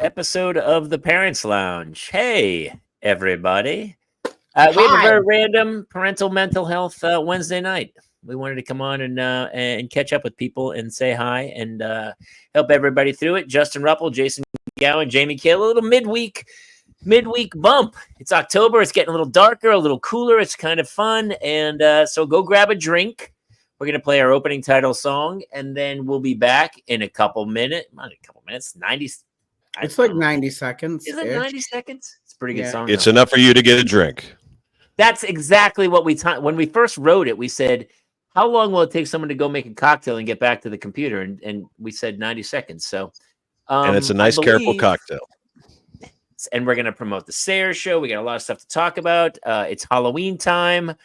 episode of the Parents Lounge. Hey, everybody. We have a very random parental mental health Wednesday night. We wanted to come on and catch up with people and say hi and help everybody through it. Justin Ruppel, Jason Gowan, Jamie Kale, a little midweek bump. It's October. It's getting a little darker, a little cooler. It's kind of fun. And so go grab a drink. We're going to play our opening title song, and then we'll be back in a couple minutes. Not a couple minutes, 90. It's like 90 seconds. Is it 90 seconds? It's a pretty good song. It's enough for you to get a drink. That's exactly what when we first wrote it, we said, how long will it take someone to go make a cocktail and get back to the computer? And we said 90 seconds. So, and it's a nice, careful cocktail. And we're going to promote the Sayers show. We got a lot of stuff to talk about. It's Halloween time.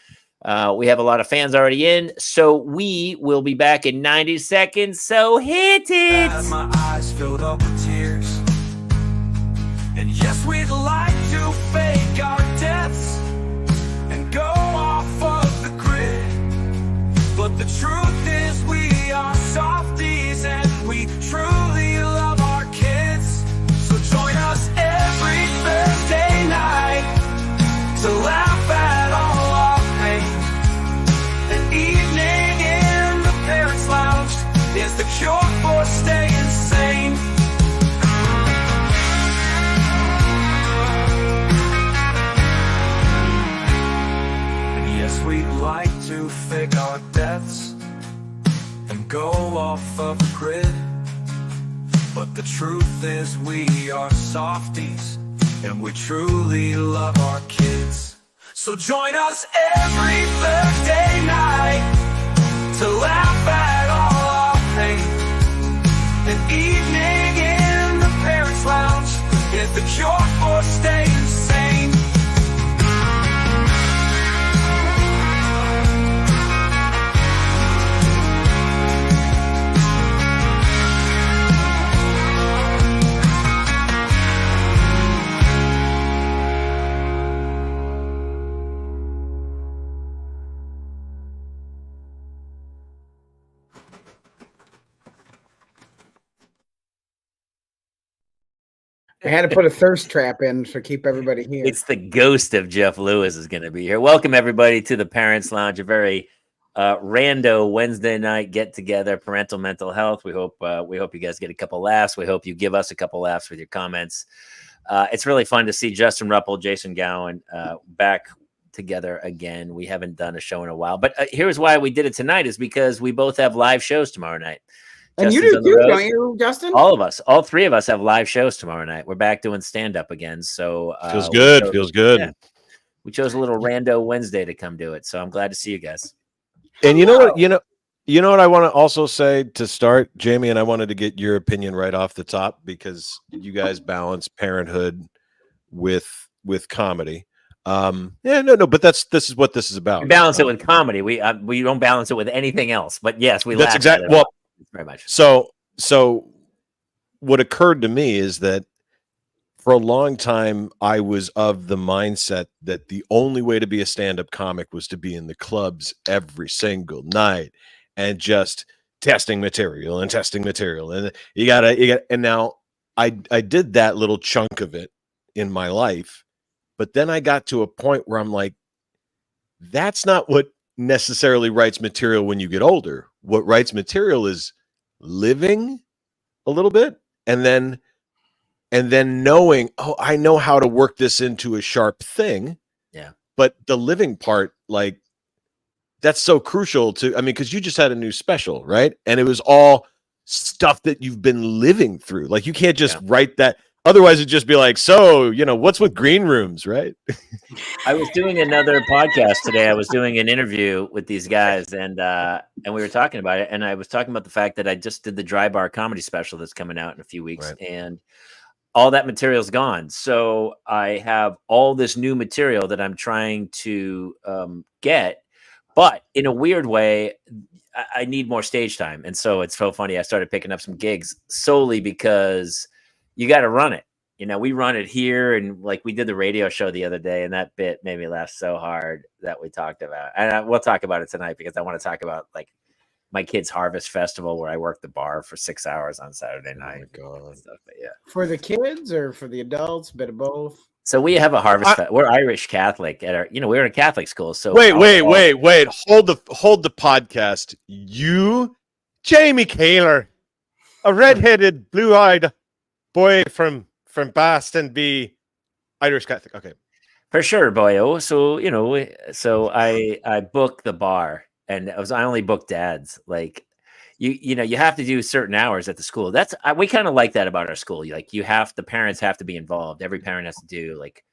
We have a lot of fans already in. So we will be back in 90 seconds. So hit it. Had my eyes filled up with tears. And yes, we'd like to fake our deaths and go off of the grid. But the truth is we are softies and we truly love our kids. So join us every Thursday night to laugh at all our pain. An evening in the Parents Lounge is the cure for staying sane. We'd like to fake our deaths and go off of the grid. But the truth is we are softies and we truly love our kids. So join us every Thursday night to laugh at all our pain. An evening in the Parents Lounge is the cure for staying sane. I had to put a thirst trap in to keep everybody here. It's the ghost of Jeff Lewis is going to be here. Welcome, everybody, to the Parents Lounge, a very rando Wednesday night get-together, parental mental health. We hope you guys get a couple laughs. We hope you give us a couple laughs with your comments. It's really fun to see Justin Ruppel, Jason Gowan back together again. We haven't done a show in a while. But here's why we did it tonight is because we both have live shows tomorrow night. And you do too, don't you, Justin? All three of us have live shows tomorrow night. We're back doing stand-up again. So feels good. Yeah. We chose a little rando Wednesday to come do it. So I'm glad to see you guys. And you know what I want to also say to start, Jamie, and I wanted to get your opinion right off the top because you guys balance parenthood with comedy. But this is what this is about. We balance it with comedy. We don't balance it with anything else. But yes, we. That's exactly well. Very much. So what occurred to me is that for a long time, I was of the mindset that the only way to be a stand-up comic was to be in the clubs every single night and just testing material. And you gotta, and now I did that little chunk of it in my life, but then I got to a point where I'm like, that's not what necessarily writes material when you get older. What writes material is living a little bit and then knowing, I know how to work this into a sharp thing. Yeah. But the living part, like, that's so crucial because you just had a new special, right? And it was all stuff that you've been living through. Like, you can't just write that. Otherwise, it'd just be like, so, what's with green rooms, right? I was doing another podcast today. I was doing an interview with these guys, and we were talking about it. And I was talking about the fact that I just did the Dry Bar comedy special that's coming out in a few weeks, right. And all that material's gone. So I have all this new material that I'm trying to get, but in a weird way, I need more stage time. And so it's so funny. I started picking up some gigs solely because you got to run it. We run it here, and like we did the radio show the other day, and that bit made me laugh so hard that we talked about. And we'll talk about it tonight because I want to talk about like my kids' harvest festival where I work the bar for 6 hours on Saturday Oh my night. God. And stuff, but yeah. For the kids or for the adults, bit of both. So we have a harvest. We're Irish Catholic at our. We're in a Catholic school. So Wait. Hold the podcast. You, Jamie Kaler, a redheaded, blue-eyed boy from Boston, be Irish Catholic. Okay. For sure, boyo. So I book the bar, and I only book dads. Like, you have to do certain hours at the school. We kind of like that about our school. The parents have to be involved. Every parent has to do like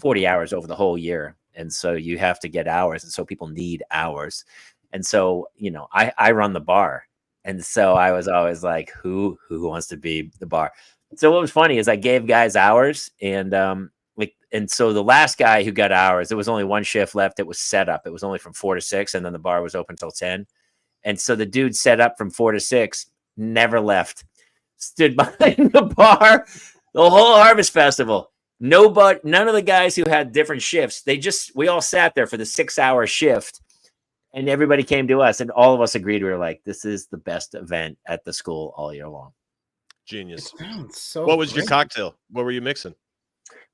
40 hours over the whole year, and so you have to get hours, and so people need hours. And so I run the bar, and so I was always like, who wants to be the bar? So what was funny is I gave guys hours, and so the last guy who got hours, there was only one shift left. It was set up. It was only from 4 to 6, and then the bar was open till 10. And so the dude set up from 4 to 6, never left, stood behind the bar the whole harvest festival. None of the guys who had different shifts, we all sat there for the 6-hour shift, and everybody came to us, and all of us agreed. We were like, this is the best event at the school all year long. Genius. So what was your great. cocktail? What were you mixing?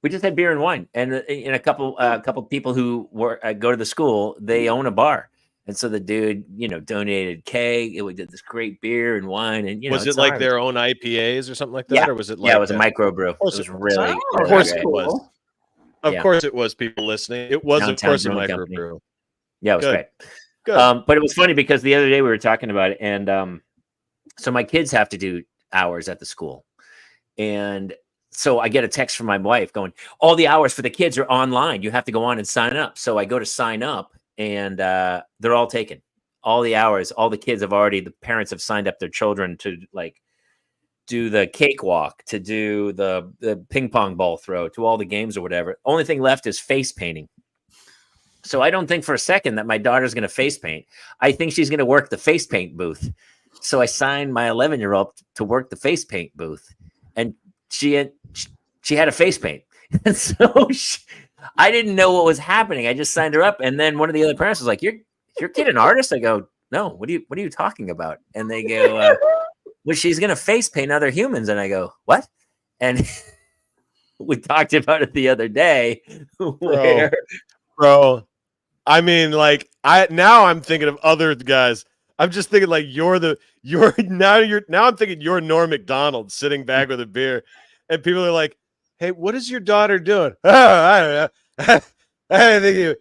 We just had beer and wine, and a couple people who go to the school, they own a bar, and so the dude, donated keg. We did this great beer and wine, and was it like their own IPAs or something like that, Yeah. or was it like it was a microbrew? It was really, of course really it great. was. Of Yeah. course it was. People listening, it was Downtown of course a Brewing Company. microbrew. Yeah, it was Good. great. Good. But it was funny because the other day we were talking about it, and so my kids have to do hours at the school, and so I get a text from my wife going, all the hours for the kids are online. You have to go on and sign up. So I go to sign up, and they're all taken. All the hours, all the kids the parents have signed up their children to like do the cakewalk, to do the ping pong ball throw, to all the games or whatever. Only thing left is face painting. So I don't think for a second that my daughter's going to face paint. I think she's going to work the face paint booth. So I signed my 11-year-old to work the face paint booth, and she had a face paint. And so I didn't know what was happening. I just signed her up. And then one of the other parents was like, your kid an artist? I go, no, what are you talking about? And they go, well, she's going to face paint other humans. And I go, what? And we talked about it the other day. Bro, I mean, like now I'm thinking of other guys. I'm just thinking like now I'm thinking you're Norm Macdonald sitting back with a beer, and people are like, "Hey, what is your daughter doing?" Oh, I don't know. I think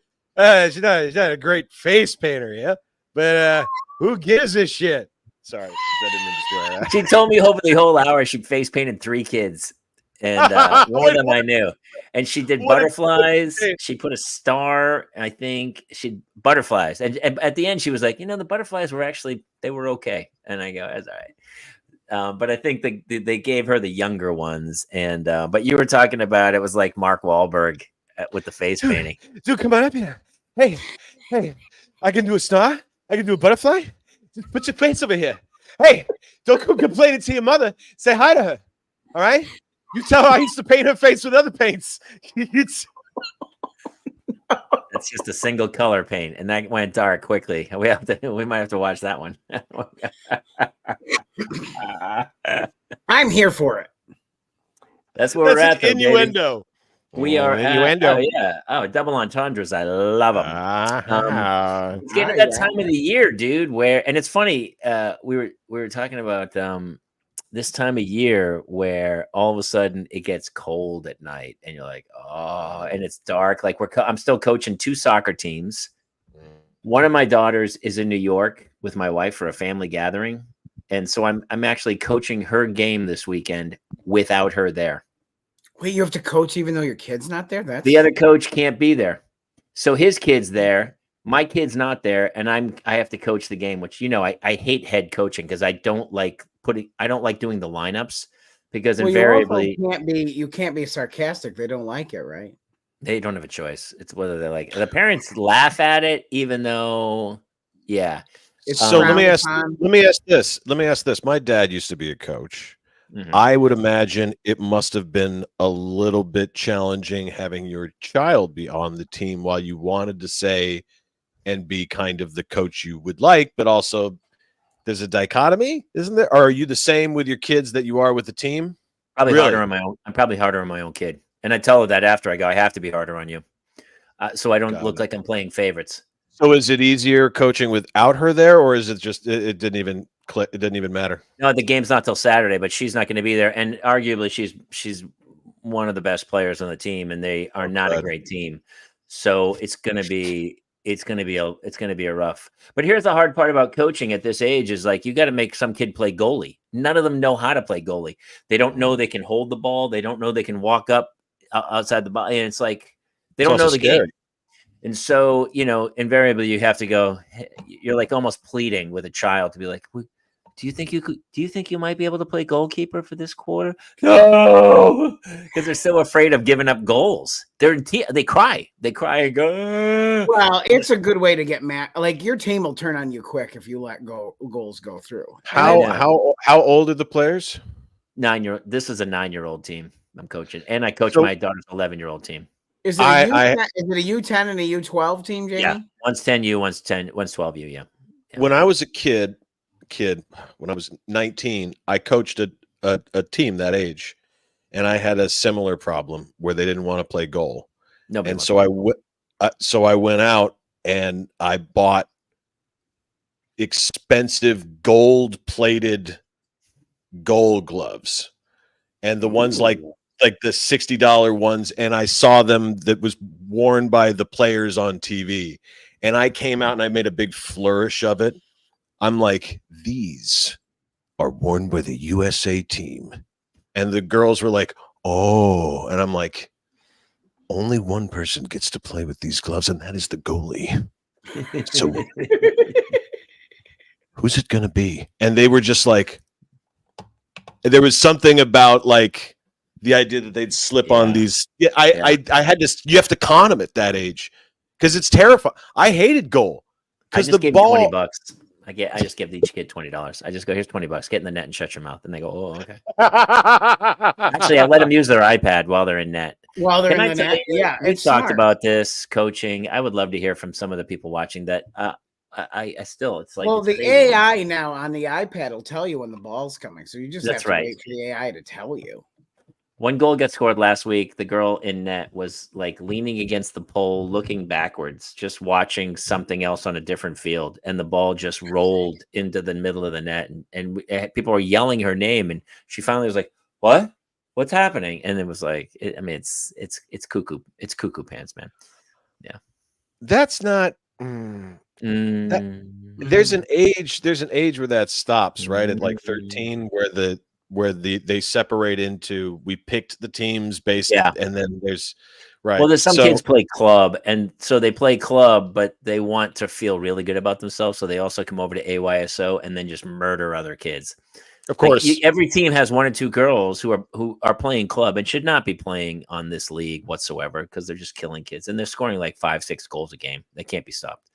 she's not a great face painter, yeah. But who gives a shit? Sorry, I didn't mean to swear. She told me over the whole hour she face painted 3 kids, and one of them I knew. And she did butterflies. She put a star. I think she butterflies. And at the end, she was like, the butterflies they were okay. And I go, that's all right. But I think they gave her the younger ones. And but you were talking about it was like Mark Wahlberg with the face painting. Dude, come on up here. Hey, I can do a star. I can do a butterfly. Just put your face over here. Hey, don't go complaining to your mother. Say hi to her. All right? You tell her I used to paint her face with other paints. That's just a single color paint, and that went dark quickly. We might have to watch that one. I'm here for it. That's where we're at. An innuendo. We are innuendo. Double entendres. I love them. It's getting I that time of the year, dude. And it's funny. We were talking about this time of year where all of a sudden it gets cold at night, and you're like, oh, and it's dark. Like I'm still coaching 2 soccer teams. One of my daughters is in New York with my wife for a family gathering, and so I'm actually coaching her game this weekend without her there. Wait, you have to coach even though your kid's not there? The other coach can't be there, so his kid's there. My kid's not there, and I have to coach the game, which I hate head coaching because I don't like doing the lineups because invariably you can't be sarcastic. They don't like it, right? They don't have a choice. It's whether they like it. The parents laugh at it, even though, yeah. So let me ask this. My dad used to be a coach. Mm-hmm. I would imagine it must have been a little bit challenging having your child be on the team while you wanted to say and be kind of the coach you would like, but also there's a dichotomy, isn't there? Or are you the same with your kids that you are with the team? Probably Really? harder on my own. I'm probably harder on my own kid, and I tell her that after I go. I have to be harder on you, so I don't Got look it. like I'm playing favorites. So is it easier coaching without her there, or is it just it didn't even click? It didn't even matter. No, the game's not till Saturday, but she's not going to be there, and arguably she's one of the best players on the team, and they are not a good. great team. So it's going to be a rough. But here's the hard part about coaching at this age is like you got to make some kid play goalie. None of them know how to play goalie. They don't know they can hold the ball. They don't know they can walk up outside the ball, and it's like they don't know the game. And so, invariably you have to go, you're like almost pleading with a child to be like, do you think you might be able to play goalkeeper for this quarter? No, because they're so afraid of giving up goals. They cry and go. Well, it's a good way to get mad. Like your team will turn on you quick if you let goals go through. How old are the players? 9-year-old. This is a 9-year-old team I'm coaching, and I coach my daughter's 11-year-old team. Is it a U10 and a U12 team, Jamie? Yeah, one's 10U, one's 12U. Yeah. When I was a kid, when I was 19, I coached a team that age, and I had a similar problem where they didn't want to play goal. Nobody. And so I went out and I bought expensive gold-plated goal gloves, and the ones like the $60 ones, and I saw them that was worn by the players on TV, and I came out and I made a big flourish of it. I'm like, these are worn by the USA team, and the girls were like, oh, and I'm like, only one person gets to play with these gloves, and that is the goalie. So who's it gonna be? And they were just like, there was something about like the idea that they'd slip on these. Yeah, I had to. You have to con them at that age because it's terrifying. I hated goal because the ball. $20. I just give each kid $20. I just go, here's $20. Get in the net and shut your mouth. And they go, oh, okay. Actually, I let them use their iPad while they're in net. While they're in the net, yeah. We talked about this coaching. I would love to hear from some of the people watching that. I still, it's like, well, it's the crazy. AI now on the iPad will tell you when the ball's coming, so you just have to wait for the AI to tell you. One goal got scored last week. The girl in net was like leaning against the pole, looking backwards, just watching something else on a different field. And the ball just rolled into the middle of the net. And people were yelling her name. And she finally was like, what? What's happening? And it was like, it's cuckoo. It's cuckoo pants, man. Yeah. That's not. There's an age where that stops, right? At like 13, where they separate into, we picked the teams based, and then there's right. Well, there's some kids play club, and so they play club, but they want to feel really good about themselves, so they also come over to AYSO and then just murder other kids. Of course, every team has 1 or 2 girls who are playing club and should not be playing on this league whatsoever because they're just killing kids, and they're scoring like 5-6 goals a game. They can't be stopped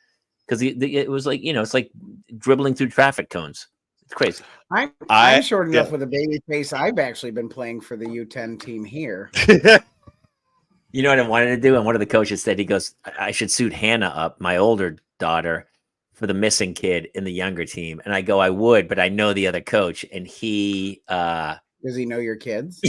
because it was like it's like dribbling through traffic cones. It's crazy. I'm short enough with a baby face. I've actually been playing for the U10 team here. You know what I wanted to do? And one of the coaches said, he goes, I should suit Hannah up, my older daughter, for the missing kid in the younger team. And I go, I would, but I know the other coach. And he does he know your kids?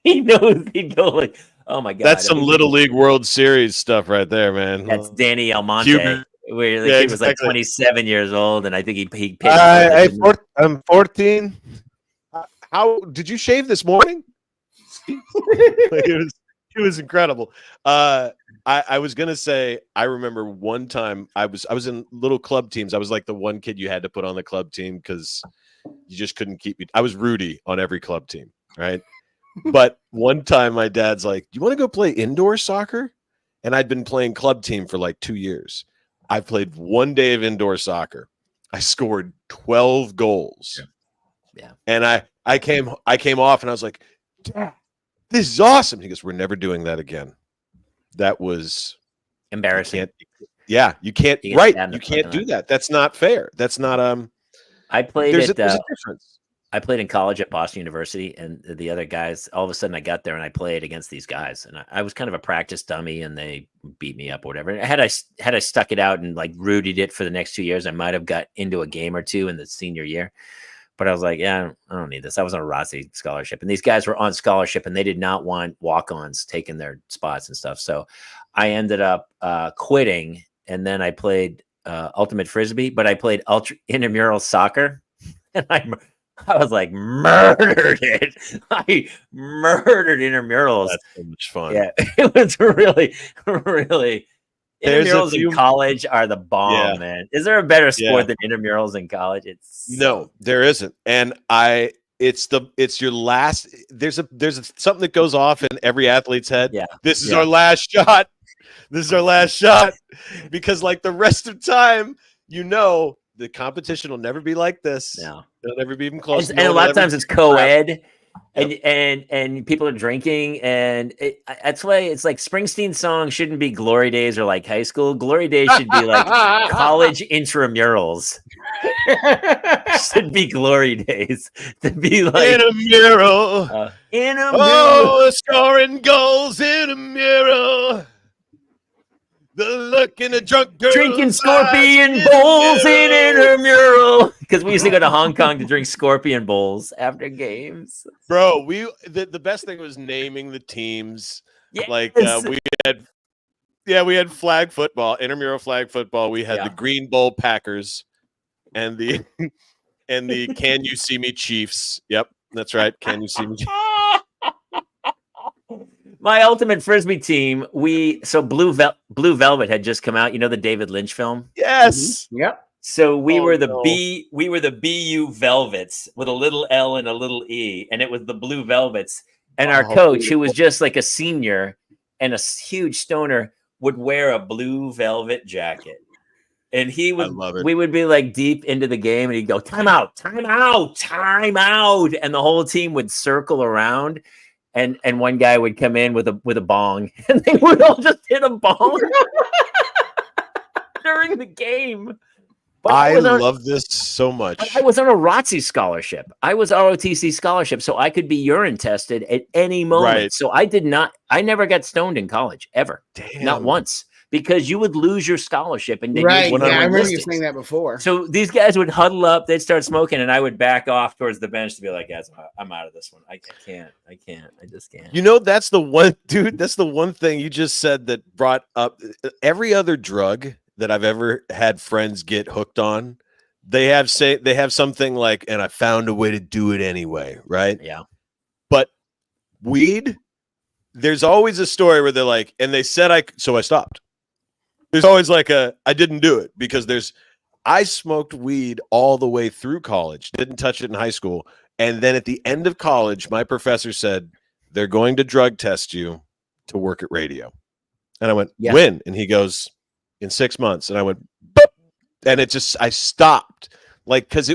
He knows. He'd go like, oh my God. That's some Little League World Series stuff right there, man. That's Danny Almonte. Where the kid was like 27 years old, and I think he picked. I'm 14. How did you shave this morning? It was incredible. I was gonna say, I remember one time I was in little club teams. I was like the one kid you had to put on the club team because you just couldn't keep me. I was Rudy on every club team, right? But one time my dad's like, "Do you want to go play indoor soccer?" And I'd been playing club team for like 2 years. I played 1 day of indoor soccer. I scored 12 goals. Yeah. And I came off and I was like, Dad, this is awesome. He goes, we're never doing that again. That was embarrassing. You can't right. You can't do that. That's not fair. That's not I played there's a difference. I played in college at Boston University, and the other guys, all of a sudden I got there and I played against these guys, and I was kind of a practice dummy, and they beat me up or whatever. Had I stuck it out and like rooted it for the next 2 years, I might have got into a game or two in the senior year. But I was like, yeah, I don't need this. I was on a ROTC scholarship, and these guys were on scholarship, and they did not want walk-ons taking their spots and stuff. So I ended up quitting, and then I played ultimate frisbee, but I played intramural soccer, and I was like murdered it. I murdered intramurals. That's so much fun. Yeah, it was really, really. There's a Intramurals few- in college are the bomb, Yeah. man. Is there a better sport Yeah. than intramurals in college? It's No, there isn't. And it's your last. There's something that goes off in every athlete's head. Yeah. This is Yeah. our last shot. This is our last shot. Because like the rest of time, the competition will never be like this. no. It'll never be even close. And a lot of times it's co-ed, and people are drinking, and that's why it's like Springsteen songs shouldn't be glory days or like high school. Glory days should be like college intramurals. Should be glory days. To be like in a mural. in a mural. Oh, scoring goals in a mural. The look in a drunk girl's Drinking eyes scorpion in a bowls in mural. intramural, because we used to go to Hong Kong to drink scorpion bowls after games. Bro, the best thing was naming the teams. Yes. Like we had flag football, intramural flag football. We had Yeah. the Green Bowl Packers and the and the Can You See Me Chiefs. Yep, that's right. Can you see me? My ultimate frisbee team. Blue Velvet had just come out. You know the David Lynch film. Yes. Yep. So we Oh, were the no. we were the BU Velvets with a little L and a little E, and it was the Blue Velvets. And our Oh, coach, who was just like a senior and a huge stoner, would wear a blue velvet jacket. And he would, love it. we would be like deep into the game, and he'd go, time out, time out, time out. And the whole team would circle around, and one guy would come in with a bong, and they would all just hit a bong during the game. But I was on- love this so much. but I was on a ROTC scholarship. I was ROTC scholarship, so I could be urine tested at any moment. Right. So I never got stoned in college, ever. Damn. Not once. Because you would lose your scholarship and they Right. give Yeah, you I remember you listings. saying that before. So these guys would huddle up, they'd start smoking, and I would back off towards the bench to be like, guys, I'm out of this one. I just can't. That's the one, dude. That's the one thing you just said that brought up every other drug that I've ever had friends get hooked on. They have something like, and I found a way to do it anyway, right? Yeah. But weed, there's always a story where they're like, and they said so I stopped. There's always like I didn't do it because I smoked weed all the way through college, didn't touch it in high school. And then at the end of college, my professor said, they're going to drug test you to work at radio. And I went, Yeah. when? And he goes, in 6 months. And I went, boop. And I stopped, like, because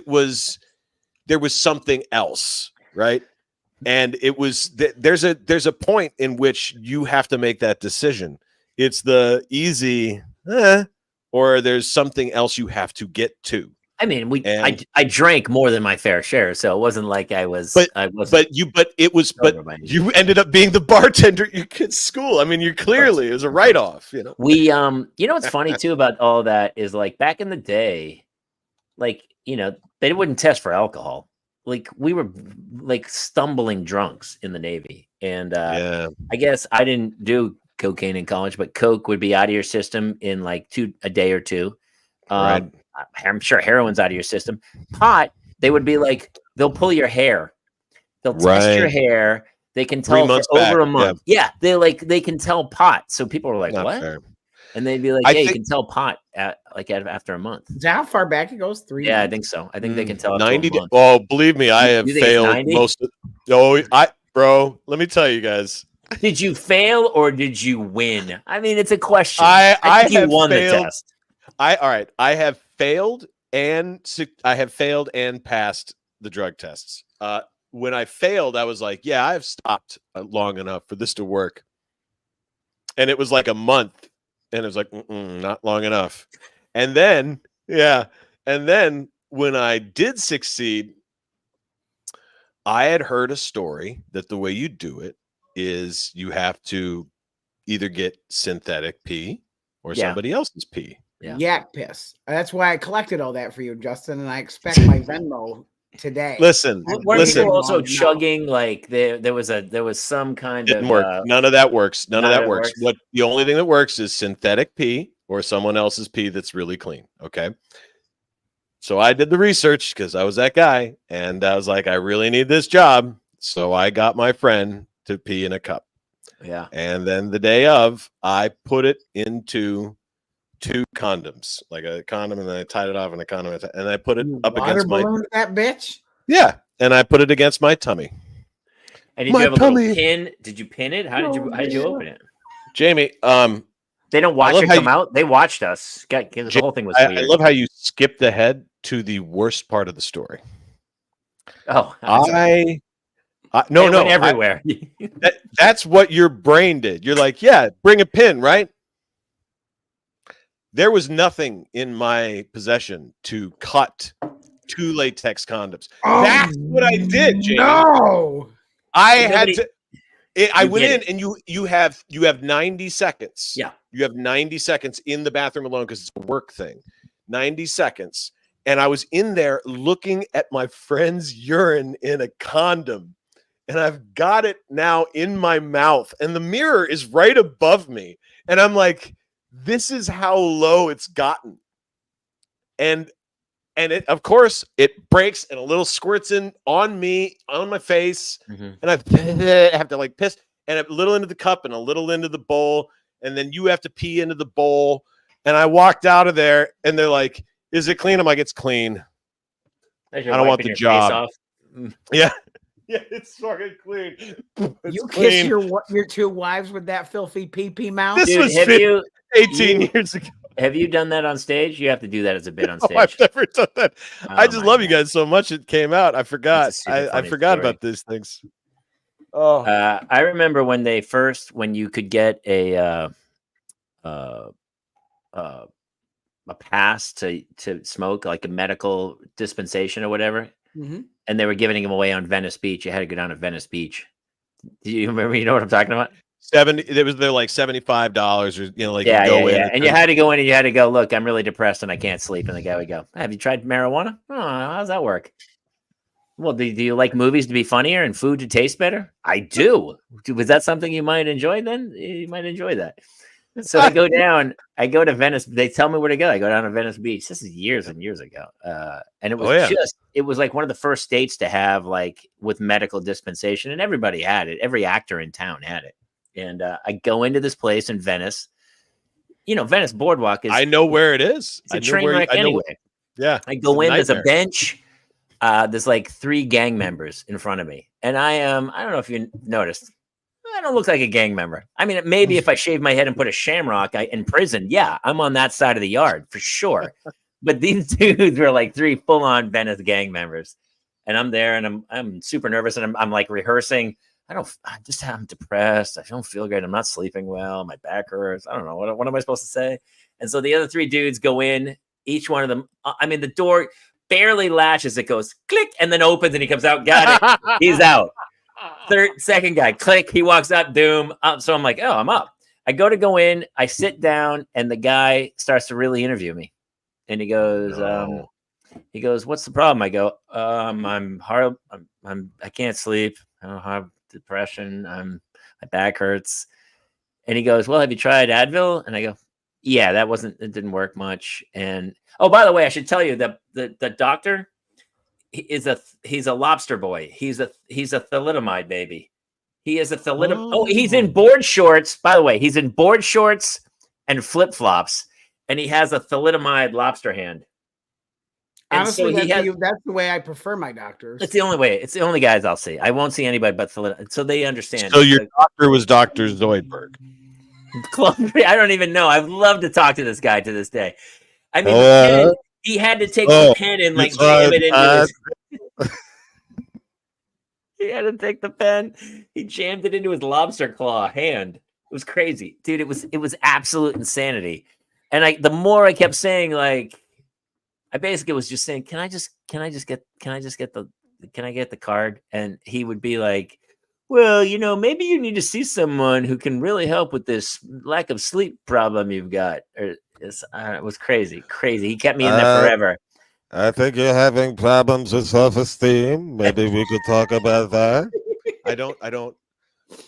there was something else, right? And it was, there's a point in which you have to make that decision. It's the easy, or there's something else you have to get to. I mean, And- I drank more than my fair share, so it wasn't like I was. But- I wasn't. You ended up being the bartender at your kid's school. I mean, it was a write-off, you know. We you know what's funny too about all that is like back in the day, like they wouldn't test for alcohol. Like we were like stumbling drunks in the Navy, and Yeah. I guess I didn't do cocaine in college, but coke would be out of your system in like a day or two. Right. I'm sure heroin's out of your system. Pot, they would be like, they'll pull your hair. They'll test your Right. hair. They can 3 tell for months over back, a month. Yeah, they can tell pot. So people were like, Not what? fair. And they'd be like, I yeah, you think- can tell pot after a month. Is that how far back it goes? 3 Yeah, I months? think so. I think they can tell after 90 a month. Oh, believe me, I have You think it's failed 90? most of bro, let me tell you guys. Did you fail or did you win? I mean, it's a question. I think you have won the failed. test. All right. I have failed and passed the drug tests. When I failed, I was like, yeah, I've stopped long enough for this to work. And it was like a month. And it was like, not long enough. And then, when I did succeed, I had heard a story that the way you do it is you have to either get synthetic pee or Yeah. somebody else's pee. Yeah. Yak piss. That's why I collected all that for you, Justin, and I expect my Venmo today. Listen, Weren't listen. people also No. chugging like there was some kind Didn't of work. None of that works. None of none that of it works. works? What the only thing that works is synthetic pee or someone else's pee that's really clean. Okay. So I did the research because I was that guy, and I was like, I really need this job. So I got my friend to pee in a cup. Yeah. And then the day of, I put it into 2 condoms, like a condom, and then I tied it off in a condom, and I put it You up water against my ballooned that bitch. and I put it against my tummy. And did My you have a tummy. little pin? Did you pin it? How did you open it? Jamie, They don't watch love it how come you- out. They watched us. The whole thing was I weird. love how you skipped ahead to the worst part of the story. Oh, I it no, went everywhere. that's what your brain did. You're like, yeah, bring a pin, right? There was nothing in my possession to cut 2 latex condoms. That's what I did, Jamie. No. I Nobody- had to. I You went get in, it. and you have 90 seconds. Yeah. You have 90 seconds in the bathroom alone because it's a work thing. 90 seconds, and I was in there looking at my friend's urine in a condom, and I've got it now in my mouth, and the mirror is right above me, and I'm like, this is how low it's gotten, and it, of course, it breaks and a little squirts in on me, on my face, Mhm. and I have to like piss, and a little into the cup and a little into the bowl, and then you have to pee into the bowl. And I walked out of there, and they're like, "Is it clean?" I'm like, "It's clean." I I don't want the job. Yeah, it's fucking clean. It's You clean. kiss your 2 wives with that filthy pee mouth. This Dude, was have you 18 you- years ago. have you done that on stage? You have to do that as a bit on Oh, stage. I've never done that. I Oh just my love you God. guys so much. It came out. I forgot. super I funny forgot story. about these things. Oh, I remember when you could get a pass to smoke, like a medical dispensation or whatever, Mhm. and they were giving them away on Venice Beach. You had to go down to Venice Beach. Do you remember? You know what I'm talking about? 70. They're like $75, or like Yeah, you go in. And you had to go in and you had to go, look, I'm really depressed and I can't sleep. And the guy would go, have you tried marijuana? Oh, how does that work? Well, do you like movies to be funnier and food to taste better? I do. Was that something you might enjoy then? You might enjoy that. So I go down, I go to Venice. They tell me where to go. I go down to Venice Beach. This is years and years ago. And it was it was like one of the first states to have like with medical dispensation, and everybody had it. Every actor in town had it. And I go into this place in Venice. You know, Venice Boardwalk is I know where it is. it's a I know train where wreck I know- anyway. Yeah. I go it's in, there's a nightmare. bench. There's like 3 gang members in front of me. And I don't know if you noticed, I don't look like a gang member. I mean, maybe if I shave my head and put a shamrock in prison, yeah, I'm on that side of the yard for sure. But these dudes were like 3 full-on Venice gang members. And I'm there and I'm super nervous, and I'm like rehearsing. I'm depressed. I don't feel great. I'm not sleeping well. My back hurts. I don't know. What am I supposed to say? And so the other 3 dudes go in, each one of them. I mean, the door barely latches. It goes click and then opens and he comes out. Got it. He's out. Second guy, click. He walks up, doom. So I'm like, oh, I'm up. I go in. I sit down and the guy starts to really interview me. And he goes, No. what's the problem? I go, I can't sleep. I don't have depression. My back hurts. And he goes, well, have you tried Advil? And I go, yeah, it didn't work much. And oh, by the way, I should tell you that the doctor he's a lobster boy. He's a thalidomide baby. He is a thalidomide. Oh, he's in board shorts. By the way, he's in board shorts and flip-flops, and he has a thalidomide lobster hand. And Honestly, so that's the way I prefer my doctors. It's the only way. It's the only guys I'll see. I won't see anybody but thalidomide. So they understand. So your doctor was Dr. Zoidberg. I don't even know. I'd love to talk to this guy to this day. I mean, the pen, he had to take the pen and like jam it into his. He had to take the pen. He jammed it into his lobster claw hand. It was crazy, dude. It was absolute insanity. And the more I kept saying, like, I basically was just saying, can I just get the can I get the card? And he would be like, well, maybe you need to see someone who can really help with this lack of sleep problem you've got. Or it was crazy. He kept me in there forever. I think you're having problems with self-esteem. Maybe we could talk about that. I don't.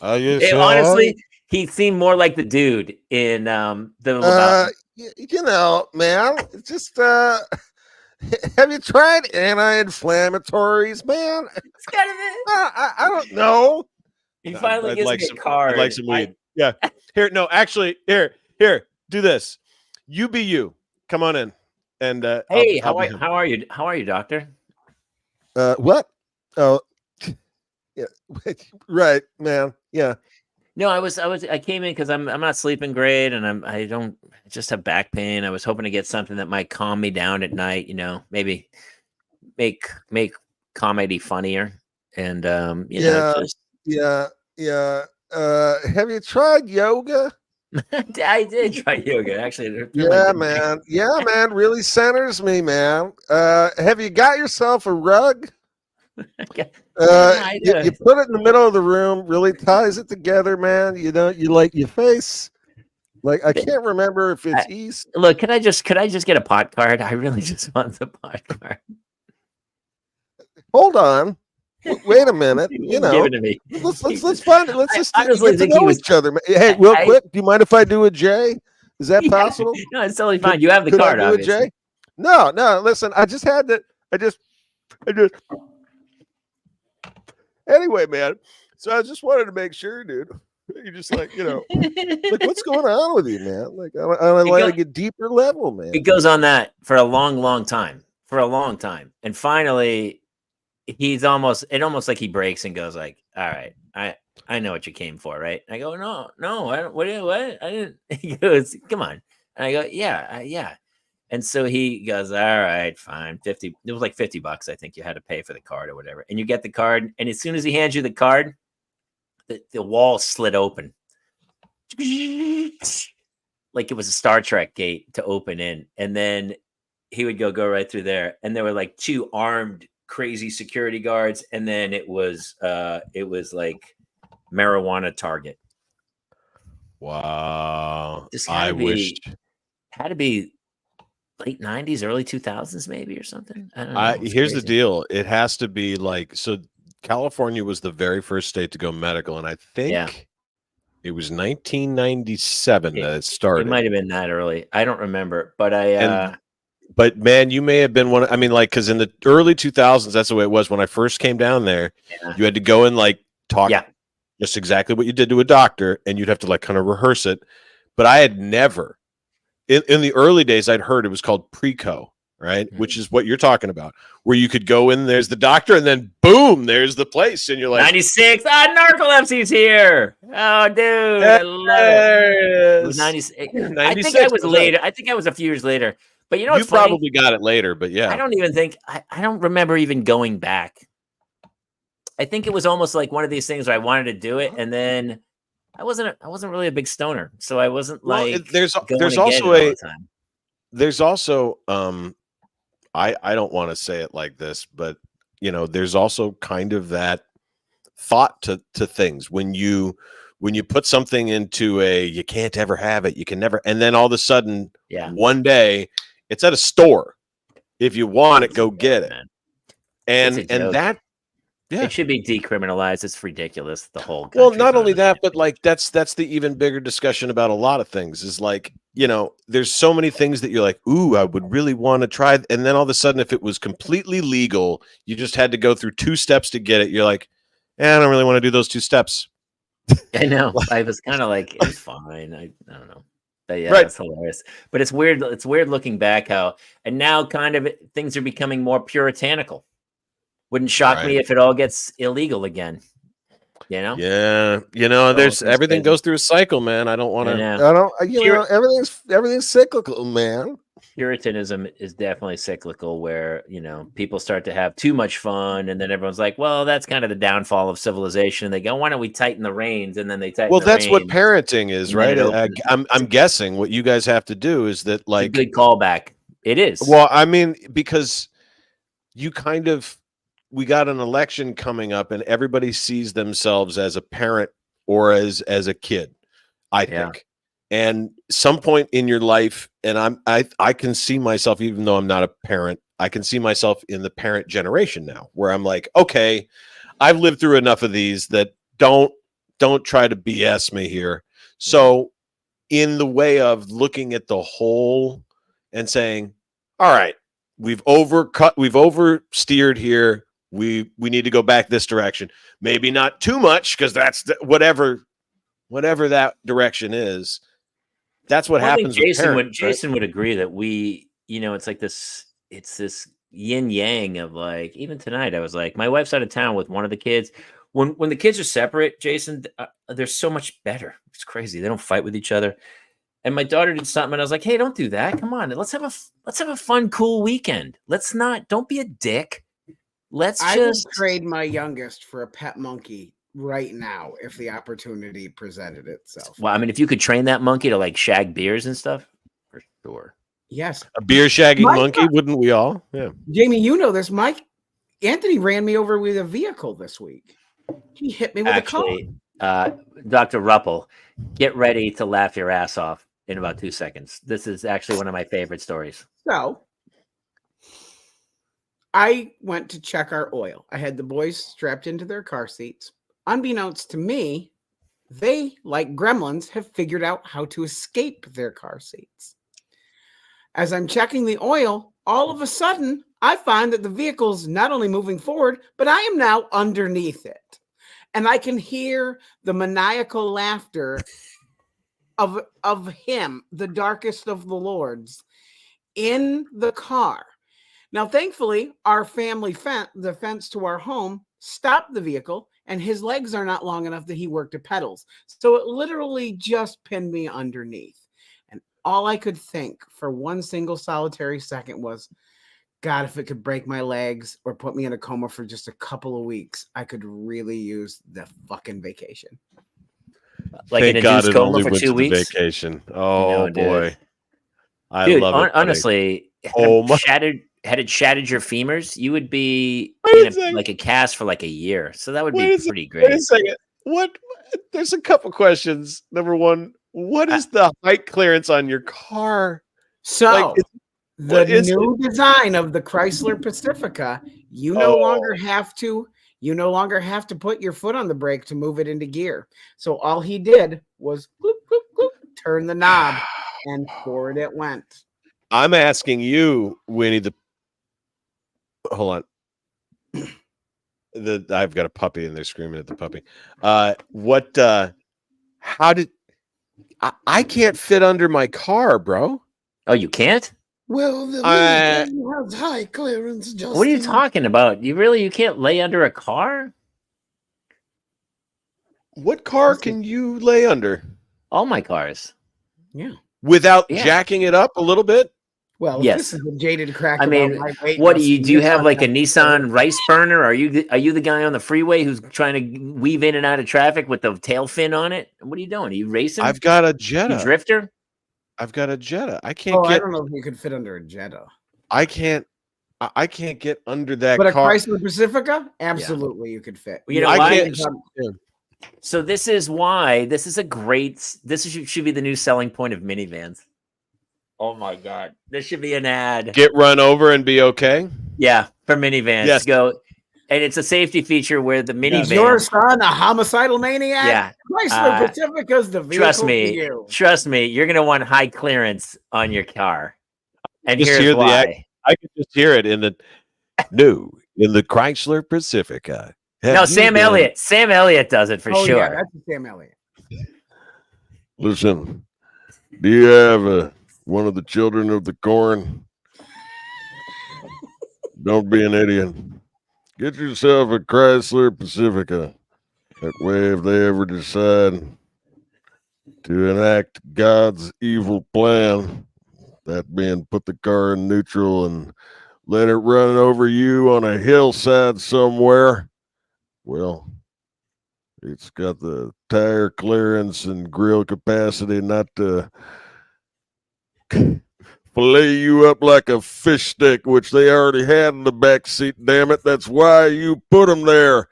Are you sure? Honestly, he seemed more like the dude in the. Man, it's just have you tried anti-inflammatories, man? It's kind of it. I don't know. He finally gives me a I'd card. like some weed. Yeah. Here, no, actually, here. Do this. You be you. Come on in. And hey, how are you? How are you, doctor? What? Oh, yeah. Right, man. Yeah. No, I came in because I'm not sleeping great, and I just have back pain. I was hoping to get something that might calm me down at night. Maybe make comedy funnier, and Yeah. Have you tried yoga? I did try yoga actually. Yeah, man. Really centers me, man. Have you got yourself a rug? You put it in the middle of the room, really ties it together, man. You like your face. Like, I can't remember if it's east. Look, could I just get a pot card? I really just want the pot card. Hold on. Wait a minute. Give it to me. Let's find it. Let's just honestly get to know each other. Hey, real quick, do you mind if I do a J? Is that possible? No, it's totally fine. You have the card, I do obviously. a J? No. Listen, I just had to. I just. Anyway, man. So I just wanted to make sure, dude. You're just like, like, what's going on with you, man? Like, I like a deeper level, man. It goes on that for a long time. And finally, it's almost like he breaks and goes like, all right, I know what you came for, right? And I go, no, I don't. What? I didn't. He goes, come on. And I go, yeah. And so he goes, all right, fine. 50. It was like $50, I think you had to pay for the card or whatever. And you get the card. And as soon as he hands you the card, the wall slid open. Like it was a Star Trek gate to open in. And then he would go right through there. And there were like 2 armed crazy security guards. And then it was like marijuana target. Wow. This Had to be late 90s, early 2000s, maybe, or something. I don't know. Here's the deal. It has to be like, so California was the very first state to go medical. And I think it was 1997 that it started. It might have been that early. I don't remember, but but man, you may have been one. I mean, like, because in the early 2000s, that's the way it was. When I first came down there, you had to go and like talk just exactly what you did to a doctor, and you'd have to like kind of rehearse it. But I had never, in the early days, I'd heard it was called Preco, right? Mm-hmm. Which is what you're talking about, where you could go in, there's the doctor, and then boom, there's the place, and you're like, 96. Narcolepsy's here. Oh, dude, I love it. It was 96. I think I was later. I think I was a few years later. But you know what's funny? Probably got it later, but yeah. I don't even think I don't remember even going back. I think it was almost like one of these things where I wanted to do it, and then I wasn't really a big stoner, so I wasn't like. There's also I don't want to say it like this, but there's also kind of that thought to things when you put something into you can't ever have it, you can never, and then all of a sudden, one day. It's at a store. If you want it, go get it. And that, it should be decriminalized. It's ridiculous. The whole well, not only that, but like that's the even bigger discussion about a lot of things. Is like there's so many things that you're like, ooh, I would really want to try, and then all of a sudden, if it was completely legal, you just had to go through 2 steps to get it. You're like, I don't really want to do those 2 steps. I know. I was kind of like, it's fine. I don't know. But yeah, That's hilarious. But it's weird. It's weird looking back how, and now kind of things are becoming more puritanical. Wouldn't shock me if it all gets illegal again. Yeah. There's everything goes through a cycle, man. I don't want to. Everything's cyclical, man. Puritanism is definitely cyclical, where people start to have too much fun, and then everyone's like, well, that's kind of the downfall of civilization, and they go, why don't we tighten the reins? And then they tighten that's what parenting is, right? I'm guessing what you guys have to do is that, like, it's a good callback. It is. Well, I mean, because you kind of we got an election coming up, and everybody sees themselves as a parent or as a kid, I think. And some point in your life, and I can see myself, even though I'm not a parent, I can see myself in the parent generation now, where I'm like, okay, I've lived through enough of these that don't try to BS me here. So in the way of looking at the whole and saying, all right, we've oversteered here. We need to go back this direction. Maybe not too much, because that's whatever that direction is. That's what happens. I think Jason Jason would agree that it's like this. It's this yin yang of like, even tonight, I was like, my wife's out of town with one of the kids. When the kids are separate, Jason, they're so much better. It's crazy. They don't fight with each other. And my daughter did something, and I was like, hey, don't do that. Come on, let's have a fun, cool weekend. Don't be a dick. I would trade my youngest for a pet monkey right now if the opportunity presented itself. Well, I mean, if you could train that monkey to like shag beers and stuff, for sure. Yes. A beer shagging monkey, wouldn't we all? Yeah. Jamie, you know this. Anthony ran me over with a vehicle this week. He hit me with a car. Dr. Ruppel, get ready to laugh your ass off in about 2 seconds. This is actually one of my favorite stories. So I went to check our oil. I had the boys strapped into their car seats. Unbeknownst to me, they, like gremlins, have figured out how to escape their car seats. As I'm checking the oil, all of a sudden, I find that the vehicle's not only moving forward, but I am now underneath it. And I can hear the maniacal laughter of him, the darkest of the lords, in the car. Now, thankfully, our family the fence to our home, stopped the vehicle, and his legs are not long enough that he worked the pedals. So it literally just pinned me underneath. And all I could think for one single solitary second was, God, if it could break my legs or put me in a coma for just a couple of weeks, I could really use the fucking vacation. Like Thank in a God induced it coma only for went 2 to weeks. Vacation. Oh No, boy, I dude, love it. Honestly, had it shattered your femurs, you would be like a cast for like a year. So that would be pretty great. Wait a second. What? There's a couple questions. Number one, what is the height clearance on your car? So the new design of the Chrysler Pacifica, you no longer have to put your foot on the brake to move it into gear. So all he did was bloop, bloop, bloop, turn the knob, and forward it went. I'm asking you, Winnie. Hold on. I've got a puppy and they're screaming at the puppy. How did I can't fit under my car, bro? Oh, you can't? Well, the has high clearance. Justin. What are you talking about? You can't lay under a car? What car can you lay under? All my cars. Yeah. Without jacking it up a little bit? Well, yes. This is a jaded crack. I mean, what do you have like a Nissan rice burner? Are you the guy on the freeway who's trying to weave in and out of traffic with the tail fin on it? What are you doing? Are you racing? I've got a Jetta. You drifter? I've got a Jetta. I can't I don't know if you could fit under a Jetta. I can't get under that but car. A Chrysler Pacifica? Absolutely, you could fit. You know, I can't. So this is why this should be the new selling point of minivans. Oh my God. This should be an ad. Get run over and be okay? Yeah, for minivans. Yes. Go. And it's a safety feature where the minivan. Is your son a homicidal maniac? Yeah. Chrysler Pacifica's the vehicle Trust me, you're going to want high clearance on your car. And just here's why. I can just hear it in the Chrysler Pacifica. No, Sam Elliott. Sam Elliott does it for sure. Yeah, that's Sam Elliott. Listen, do you have one of the children of the corn? Don't be an idiot. Get yourself a Chrysler Pacifica. That way, if they ever decide to enact God's evil plan, that being put the car in neutral and let it run over you on a hillside somewhere, well, it's got the tire clearance and grill capacity not to fillet you up like a fish stick, which they already had in the back seat. Damn it! That's why you put them there,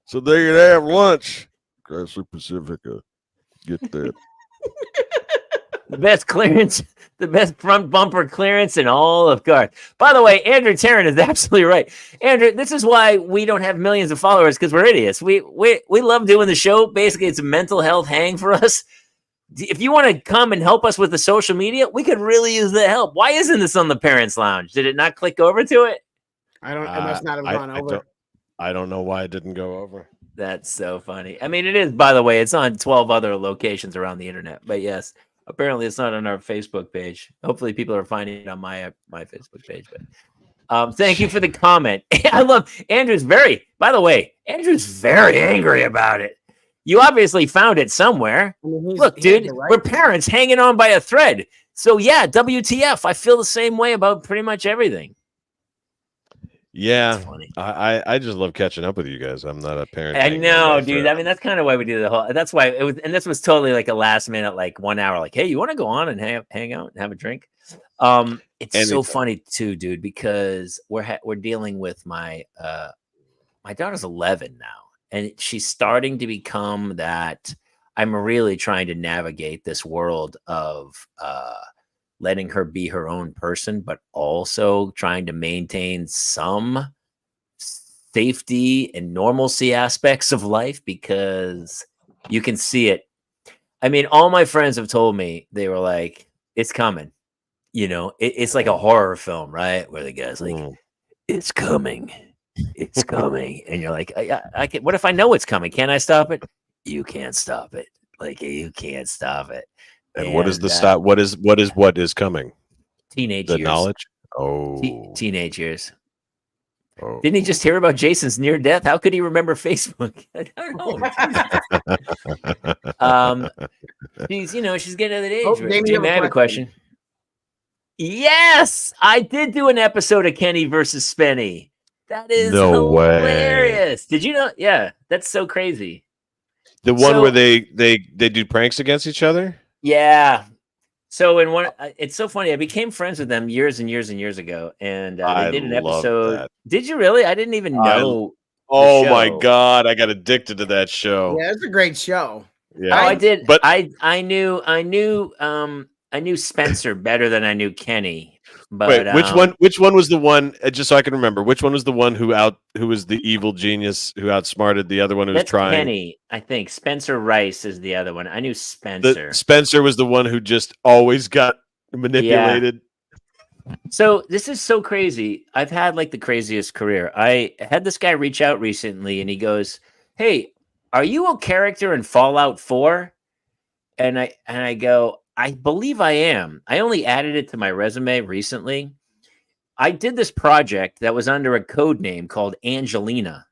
so they could have lunch. Chrysler Pacifica, get that. The best clearance, the best front bumper clearance in all of cars. By the way, Andrew Tarrant is absolutely right. Andrew, this is why we don't have millions of followers, because we're idiots. We love doing the show. Basically, it's a mental health hang for us. If you want to come and help us with the social media, we could really use the help. Why isn't this on the Parents Lounge? Did it not click over to it? I don't. It must not have gone over. I don't know why it didn't go over. That's so funny. I mean, it is, by the way, it's on 12 other locations around the internet. But yes, apparently it's not on our Facebook page. Hopefully people are finding it on my Facebook page. But thank you for the comment. I love Andrew's by the way, Andrew's very angry about it. You obviously found it somewhere. I mean, Look, dude, we're parents hanging on by a thread. So yeah, WTF. I feel the same way about pretty much everything. Yeah, It's funny. I just love catching up with you guys. I'm not a parent. I know, dude. I mean, that's kind of why we do the whole. That's why it was, and this was totally like a last minute, like 1 hour. Like, hey, you want to go on and hang out and have a drink? It's so funny too, dude, because we're dealing with my daughter's 11 now, and she's starting to become that. I'm really trying to navigate this world of letting her be her own person, but also trying to maintain some safety and normalcy aspects of life, because you can see it. I mean, all my friends have told me, they were like, it's coming. You know, it's like a horror film, right? Where the guy's like, it's coming. It's coming. And you're like, I can, what if I know it's coming? Can I stop it? You can't stop it. Like, you can't stop it. And what is the stop? What is coming? Teenage the years. knowledge. Oh, Teenage years. Oh. Didn't he just hear about Jason's near death? How could he remember Facebook? I don't know. She's getting to that age. Jamie, Jamie, I have a question. Yes, I did do an episode of Kenny versus Spenny. That is hilarious. Did you know? Yeah, that's so crazy. The one where they do pranks against each other. Yeah. So in one, it's so funny. I became friends with them years and years and years ago, and they did an episode. That. Did you really? I didn't even know. Oh my god, I got addicted to that show. Yeah, it's a great show. Yeah, I did. But I knew Spencer better than I knew Kenny. But wait, which one was the one? Just so I can remember, which one was the one who was the evil genius who outsmarted the other one who was trying? Kenny, I think. Spencer Rice is the other one. I knew Spencer. Spencer was the one who just always got manipulated. Yeah. So this is so crazy. I've had like the craziest career. I had this guy reach out recently, and he goes, "Hey, are you a character in Fallout 4?" And I go, I believe I am. I only added it to my resume recently. I did this project that was under a code name called Angelina,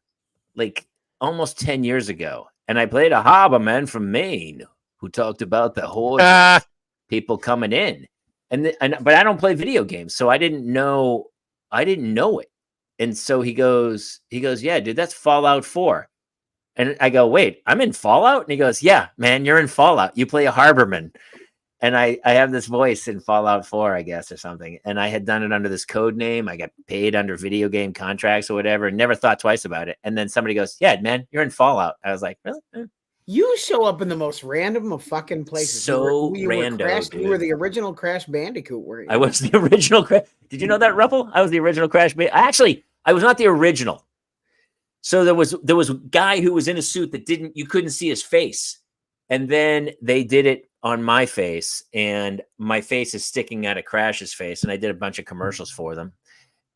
like almost 10 years ago. And I played a Haberman from Maine who talked about the hordes, people coming in. But I don't play video games, so I didn't know it. And so he goes, yeah, dude, that's Fallout 4. And I go, wait, I'm in Fallout? And he goes, yeah, man, you're in Fallout. You play a Haberman. And I have this voice in Fallout 4, I guess, or something. And I had done it under this code name. I got paid under video game contracts or whatever, and never thought twice about it. And then somebody goes, yeah, man, you're in Fallout. I was like, really? You show up in the most random of fucking places. So random. You were the original Crash Bandicoot, were you? I was the original. Did you know that, Ruppel? I was the original Crash Bandicoot. Actually, I was not the original. So there was a guy who was in a suit that you couldn't see his face. And then they did it on my face, and my face is sticking out of Crash's face, and I did a bunch of commercials for them.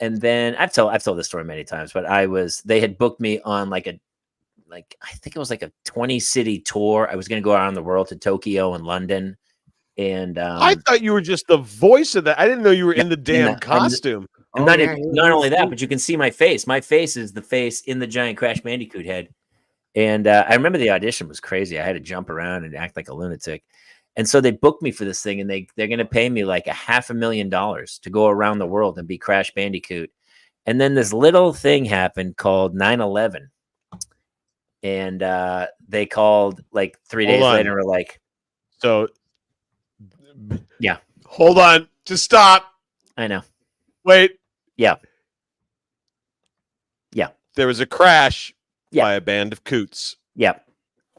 And then I've told this story many times, but they had booked me on I think it was like a 20-city tour. I was going to go around the world to Tokyo and London. And I thought you were just the voice of that. I didn't know you were in the damn costume. And not only that, but you can see my face. My face is the face in the giant Crash Bandicoot head. And I remember the audition was crazy. I had to jump around and act like a lunatic. And so they booked me for this thing, and they're going to pay me like $500,000 to go around the world and be Crash Bandicoot. And then this little thing happened called 9/11. And they called like 3 days later and were like, so yeah, hold on, just stop. I know. Wait. Yeah. Yeah. There was a crash Yeah. by a band of coots. Yep.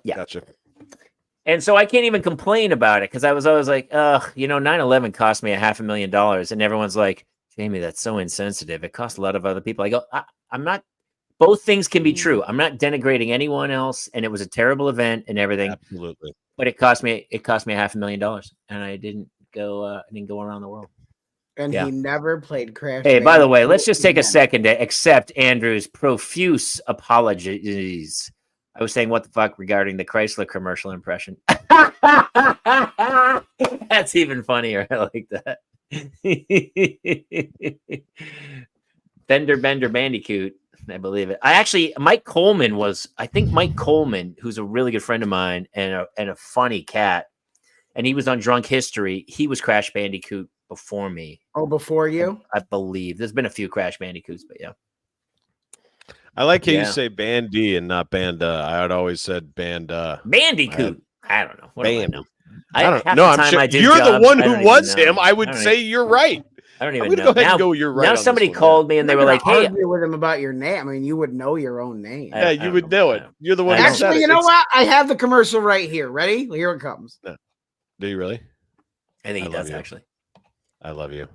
Yeah. Gotcha. And so I can't even complain about it because I was always like, 9/11 cost me $500,000. And everyone's like, Jamie, that's so insensitive. It cost a lot of other people. I go, I'm not, both things can be true. I'm not denigrating anyone else. And it was a terrible event and everything. Absolutely. But it cost me $500,000. And I didn't go around the world. And Yeah. he never played Crash. Hey, by the way, let's Bandicoot just take a again. second to accept Andrew's profuse apologies. I was saying what the fuck regarding the Chrysler commercial impression. That's even funnier. I like that. Fender Bender Bandicoot. I believe it. Mike Coleman, who's a really good friend of mine and a funny cat, and he was on Drunk History. He was Crash Bandicoot before me. Oh, before you? I believe there's been a few Crash Bandicoots, but yeah. I like how Yeah. you say Bandy and not Banda. I had always said Banda. Bandicoot. I don't know. What do I Band. know? I don't half know. the I'm time sure I do you're the jobs, one I don't who even was know. him. I would don't say even- you're right. I don't I'm even gonna know. go ahead and go. You're right. Now on this somebody one, called me and they I'm were not like, gonna "Hey, argue with him about your name. I mean, you would know your own name. Yeah, you would know it. You're the one. I who know. said Actually, it. you know It's- what? I have the commercial right here. Ready? Here it comes. Do you really? I think he I love does you. actually." I love you.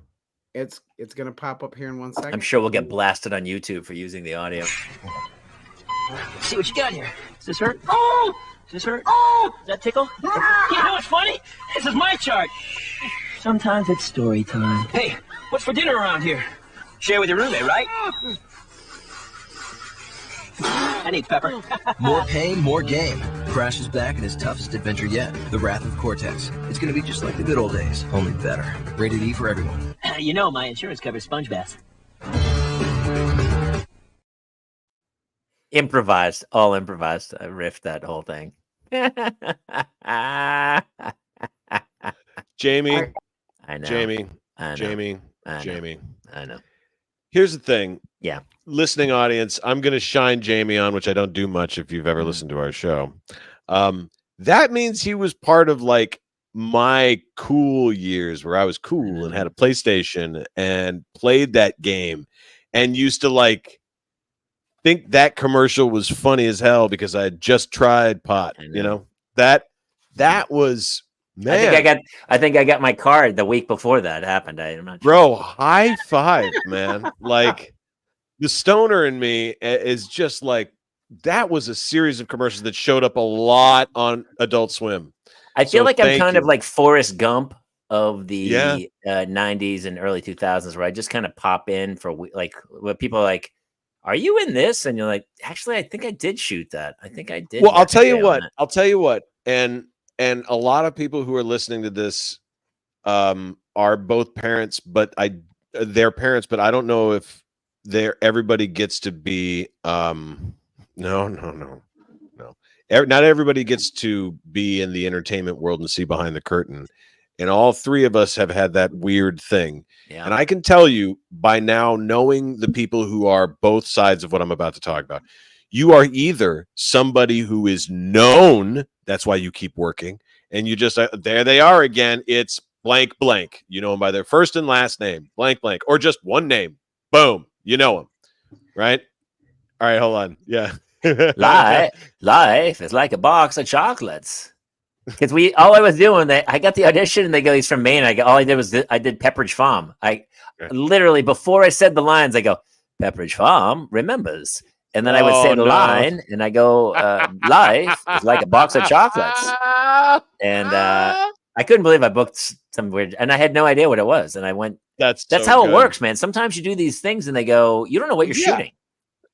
It's gonna pop up here in 1 second. I'm sure we'll get blasted on YouTube for using the audio. See what you got here. Does this hurt? Oh! Does this hurt? Oh! Does that tickle? You know what's funny? This is my chart. Sometimes it's story time. Hey, what's for dinner around here? Share with your roommate, right? I need pepper. More pain, more game. Crash is back in his toughest adventure yet, The Wrath of Cortex. It's gonna be just like the good old days, only better. Rated E for everyone. You know my insurance covers sponge baths. Improvised, all improvised. I riffed that whole thing. Jamie, I know. Jamie, I know. Jamie, I know. Jamie. I know. Here's the thing. Yeah. Listening audience, I'm going to shine Jamie on, which I don't do much if you've ever listened to our show. That means he was part of like my cool years where I was cool and had a PlayStation and played that game and used to like think that commercial was funny as hell because I had just tried pot. I You know. know, that was, man. I think I got my card the week before that happened. I'm not sure. Bro, high five, man. Like the stoner in me is just like, that was a series of commercials that showed up a lot on Adult Swim. I feel So like I'm thank kind of you. like Forrest Gump of the Yeah. 90s and early 2000s, where I just kind of pop in for like when people are like, "Are you in this?" And you're like, "Actually, I think I did shoot that. I think I did." Well, I'll work tell you on what. that." I'll tell you what. And a lot of people who are listening to this are both parents, but they're parents, but I don't know if everybody gets to be no. Not everybody gets to be in the entertainment world and see behind the curtain. And all three of us have had that weird thing. Yeah. And I can tell you by now, knowing the people who are both sides of what I'm about to talk about, you are either somebody who is known, that's why you keep working, and you just, there they are again, it's blank, blank. You know them by their first and last name, blank, blank, or just one name. Boom, you know them, right? All right, hold on. Yeah. Life is like a box of chocolates. Because all I was doing, I got the audition and they go, "He's from Maine." All I did was I did Pepperidge Farm. I literally, before I said the lines, I go, "Pepperidge Farm remembers." And then I would say the line and I go, "Life is like a box of chocolates." And I couldn't believe I booked some weird, and I had no idea what it was. And I went, That's that's so how good. it works, man. Sometimes you do these things and they go, "You don't know what you're Yeah. shooting."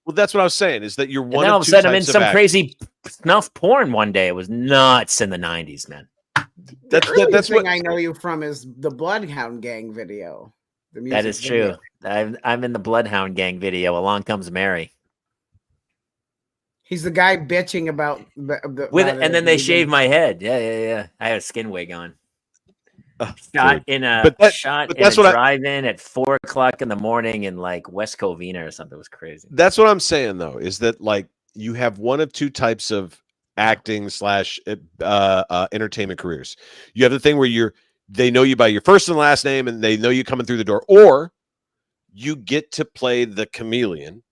Well, that's what I was saying, is that you're And one then all of of a two sudden I'm in types of some actors. crazy snuff porn one day. It was nuts in the 90s, man. That's That's what thing I know you from is the Bloodhound Gang video. The That music is true. video. I'm in the Bloodhound Gang video. Along Comes Mary. He's the guy bitching about And then they shave my head. Yeah. I had a skin wig on. Shot in a But that's what I- drive-in at 4:00 in the morning in like West Covina or something. It was crazy. That's what I'm saying, though, is that like you have one of two types of acting / entertainment careers. You have the thing where they know you by your first and last name and they know you coming through the door, or you get to play the chameleon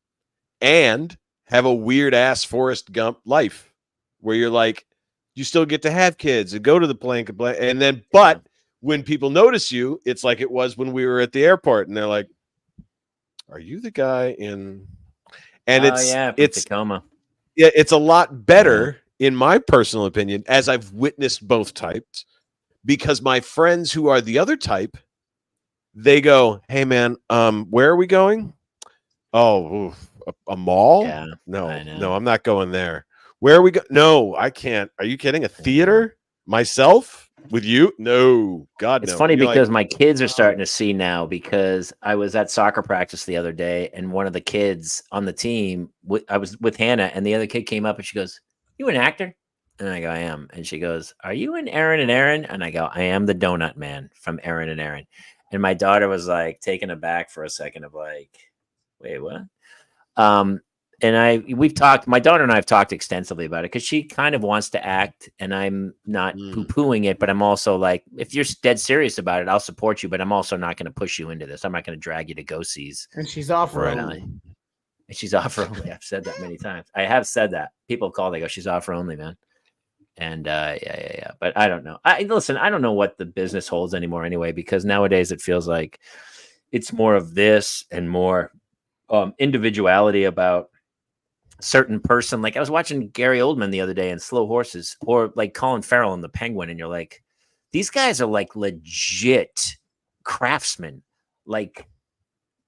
and have a weird ass Forrest Gump life where you're like, you still get to have kids and go to the plank and then, but when people notice you, it's like it was when we were at the airport and they're like, are you the guy in, and it's Tacoma. Yeah, it's a lot better in my personal opinion, as I've witnessed both types, because my friends who are the other type, they go, hey man, where are we going? Oh, a mall? Yeah, no, I'm not going there. Where are we go? No, I can't. Are you kidding? A theater? Myself? With you? No, God, it's no. funny You're because like, my kids are starting to see now, because I was at soccer practice the other day and one of the kids on the team, I was with Hannah, and the other kid came up and she goes, you an actor? And I go, I am. And she goes, are you in Aaron and Aaron? And I go, I am the donut man from Aaron and Aaron. And my daughter was like taken aback for a second of like, wait, what? And we've talked, my daughter and I have talked extensively about it because she kind of wants to act, and I'm not poo-pooing it, but I'm also like, if you're dead serious about it, I'll support you, but I'm also not going to push you into this. I'm not going to drag you to go-sees. And she's off her own. And she's off her only. I've said that many times. I have said that. People call, they go, she's off her only, man. And yeah. But I don't know. Listen, I don't know what the business holds anymore anyway, because nowadays it feels like it's more of this and more individuality about certain person. Like I was watching Gary Oldman the other day in Slow Horses, or like Colin Farrell in The Penguin, and you're like, these guys are like legit craftsmen, like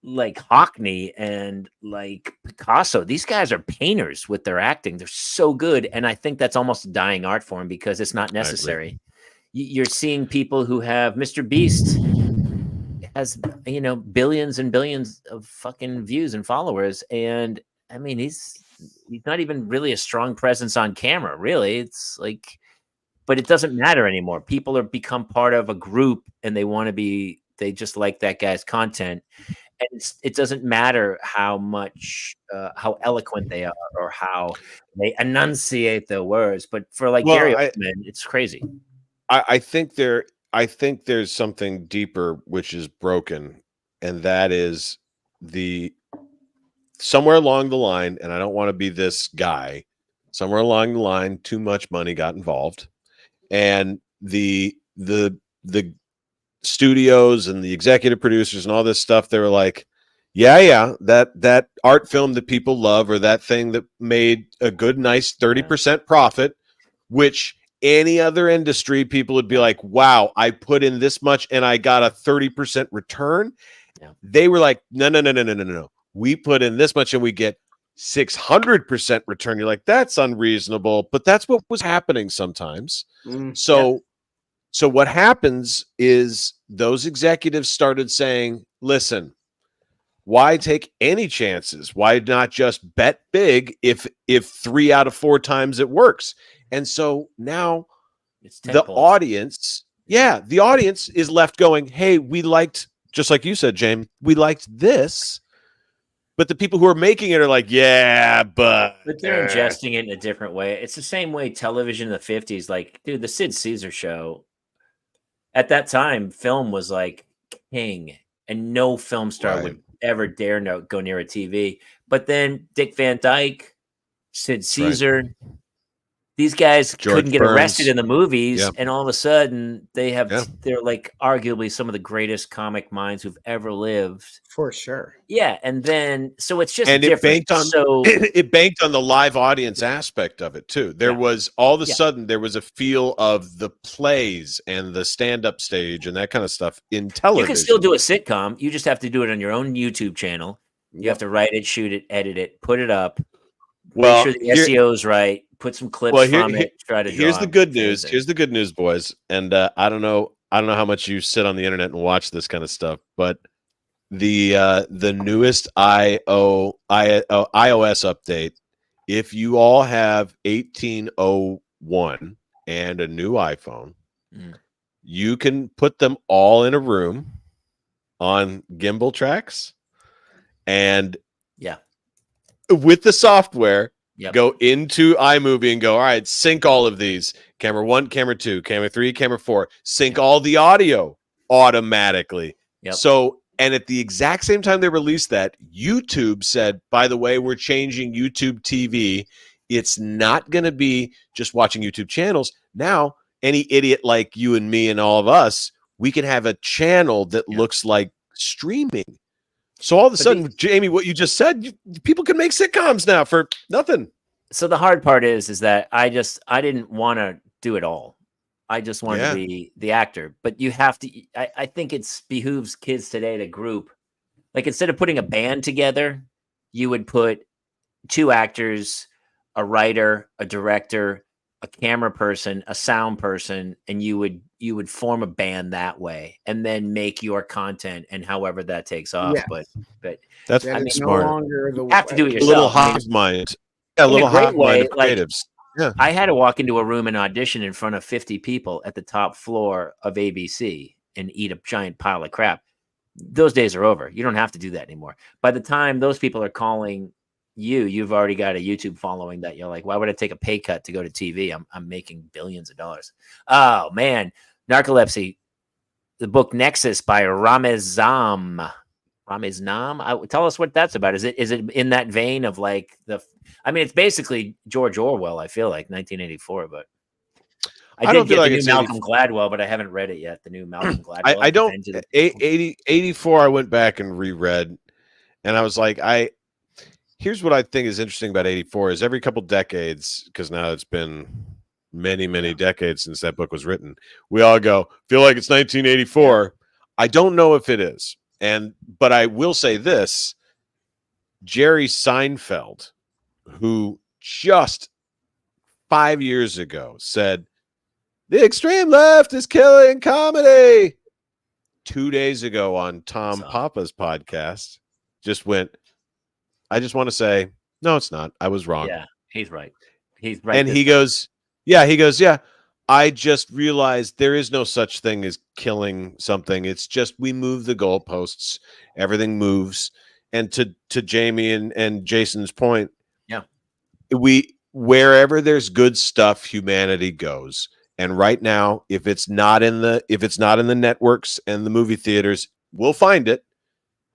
Hockney and like Picasso. These guys are painters with their acting. They're so good, and I think that's almost a dying art form because it's not necessary. You're seeing people who have Mr. Beast has, billions and billions of fucking views and followers, and I mean he's not even really a strong presence on camera, really. It's like, but it doesn't matter anymore. People are become part of a group and they just like that guy's content. And it doesn't matter how much, how eloquent they are or how they enunciate their words. But for Gary Oldman, it's crazy. I think there's something deeper which is broken, and that is somewhere along the line, and I don't want to be this guy, somewhere along the line, too much money got involved, and the studios and the executive producers and all this stuff, they were like, that art film that people love, or that thing that made a good, nice 30% profit, which any other industry, people would be like, wow, I put in this much and I got a 30% return. Yeah. They were like, no. We put in this much and we get 600% return. You're like, that's unreasonable, but that's what was happening sometimes. So what happens is those executives started saying, listen, why take any chances? Why not just bet big if 3 out of 4 times it works? And so now the audience is left going, hey, we liked, just like you said, James, we liked this. But the people who are making it are like, but they're ingesting it in a different way. It's the same way television in the 50s, like, dude, the Sid Caesar show, at that time, film was like king, and no film star would ever dare go near a TV. But then Dick Van Dyke, Sid Caesar, these guys couldn't get arrested in the movies, and all of a sudden they're like arguably some of the greatest comic minds who've ever lived, for sure. Yeah, and then so it's just different. It banked on the live audience aspect of it too. There was all of a sudden there was a feel of the plays and the stand-up stage and that kind of stuff in television. You can still do a sitcom. You just have to do it on your own YouTube channel. You have to write it, shoot it, edit it, put it up. Make sure the SEO is right. Put some clips from it. Try to. Here's the good news. Here's the good news, boys. And I don't know how much you sit on the internet and watch this kind of stuff, but the newest iOS update, if you all have 1801 and a new iPhone, you can put them all in a room on gimbal tracks, and with the software, go into iMovie and go, all right, sync all of these. camera 1, camera 2, camera 3, camera 4, sync all the audio automatically. Yep. So, and at the exact same time they released that, YouTube said, by the way, we're changing YouTube TV. It's not going to be just watching YouTube channels. Now, any idiot like you and me and all of us, we can have a channel that looks like streaming. So all of a sudden, Jamie, what you just said, people can make sitcoms now for nothing. So the hard part is that I didn't want to do it all. I just wanted to be the actor. But you have to, I think it behooves kids today to group. Like instead of putting a band together, you would put 2 actors, a writer, a director, a camera person, a sound person, and you would form a band that way, and then make your content and however that takes off. Yes. But That's That is no smart. longer the you have to do it A little yourself. I mean, hive mind. Yeah, a in little a great hive way, mind of like, creatives. I had to walk into a room and audition in front of 50 people at the top floor of ABC and eat a giant pile of crap. Those days are over. You don't have to do that anymore. By the time those people are calling you've already got a YouTube following that you're like, why would I take a pay cut to go to TV? I'm making billions of dollars. Oh man, Narcolepsy, the book Nexus by Ramezam. Tell us what that's about. Is it in that vein of like it's basically George Orwell, I feel like 1984, but I don't did feel get like the it's new Malcolm Gladwell, but I haven't read it yet. The new Malcolm Gladwell. I don't. Revenge of the- 84, I went back and reread, and I was like, here's what I think is interesting about 84 is every couple decades, because now it's been many decades since that book was written, we all go, feel like it's 1984. I don't know if it is. But I will say this, Jerry Seinfeld, who just 5 years ago said, the extreme left is killing comedy. 2 days ago on Tom Papa's podcast, just went, I just want to say, no, it's not. I was wrong. Yeah, he's right. He's right. And he goes, yeah. I just realized there is no such thing as killing something. It's just we move the goalposts. Everything moves. And to Jamie and Jason's point, wherever there's good stuff, humanity goes. And right now, if it's not in the networks and the movie theaters, we'll find it,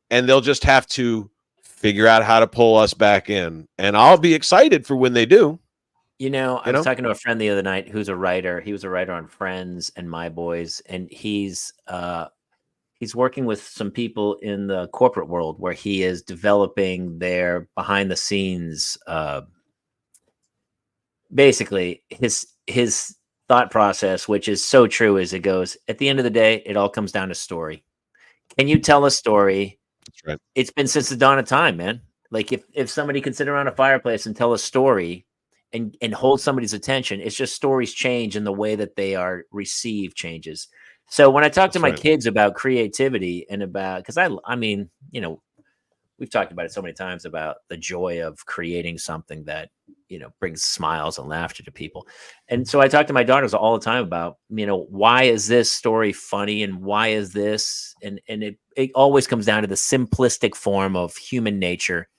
and they'll just have to figure out how to pull us back in. And I'll be excited for when they do. I was talking to a friend the other night who's a writer. He was a writer on Friends and My Boys, and he's working with some people in the corporate world where he is developing their behind the scenes. Basically, his thought process, which is so true, is it goes, at the end of the day, it all comes down to story. Can you tell a story? That's right. It's been since the dawn of time, man. Like if somebody can sit around a fireplace and tell a story and hold somebody's attention, it's just stories change and the way that they are received changes. So when I talk to my kids about creativity and about, because I mean, we've talked about it so many times about the joy of creating something that, brings smiles and laughter to people. And so I talk to my daughters all the time about, why is this story funny and why is this? And it always comes down to the simplistic form of human nature.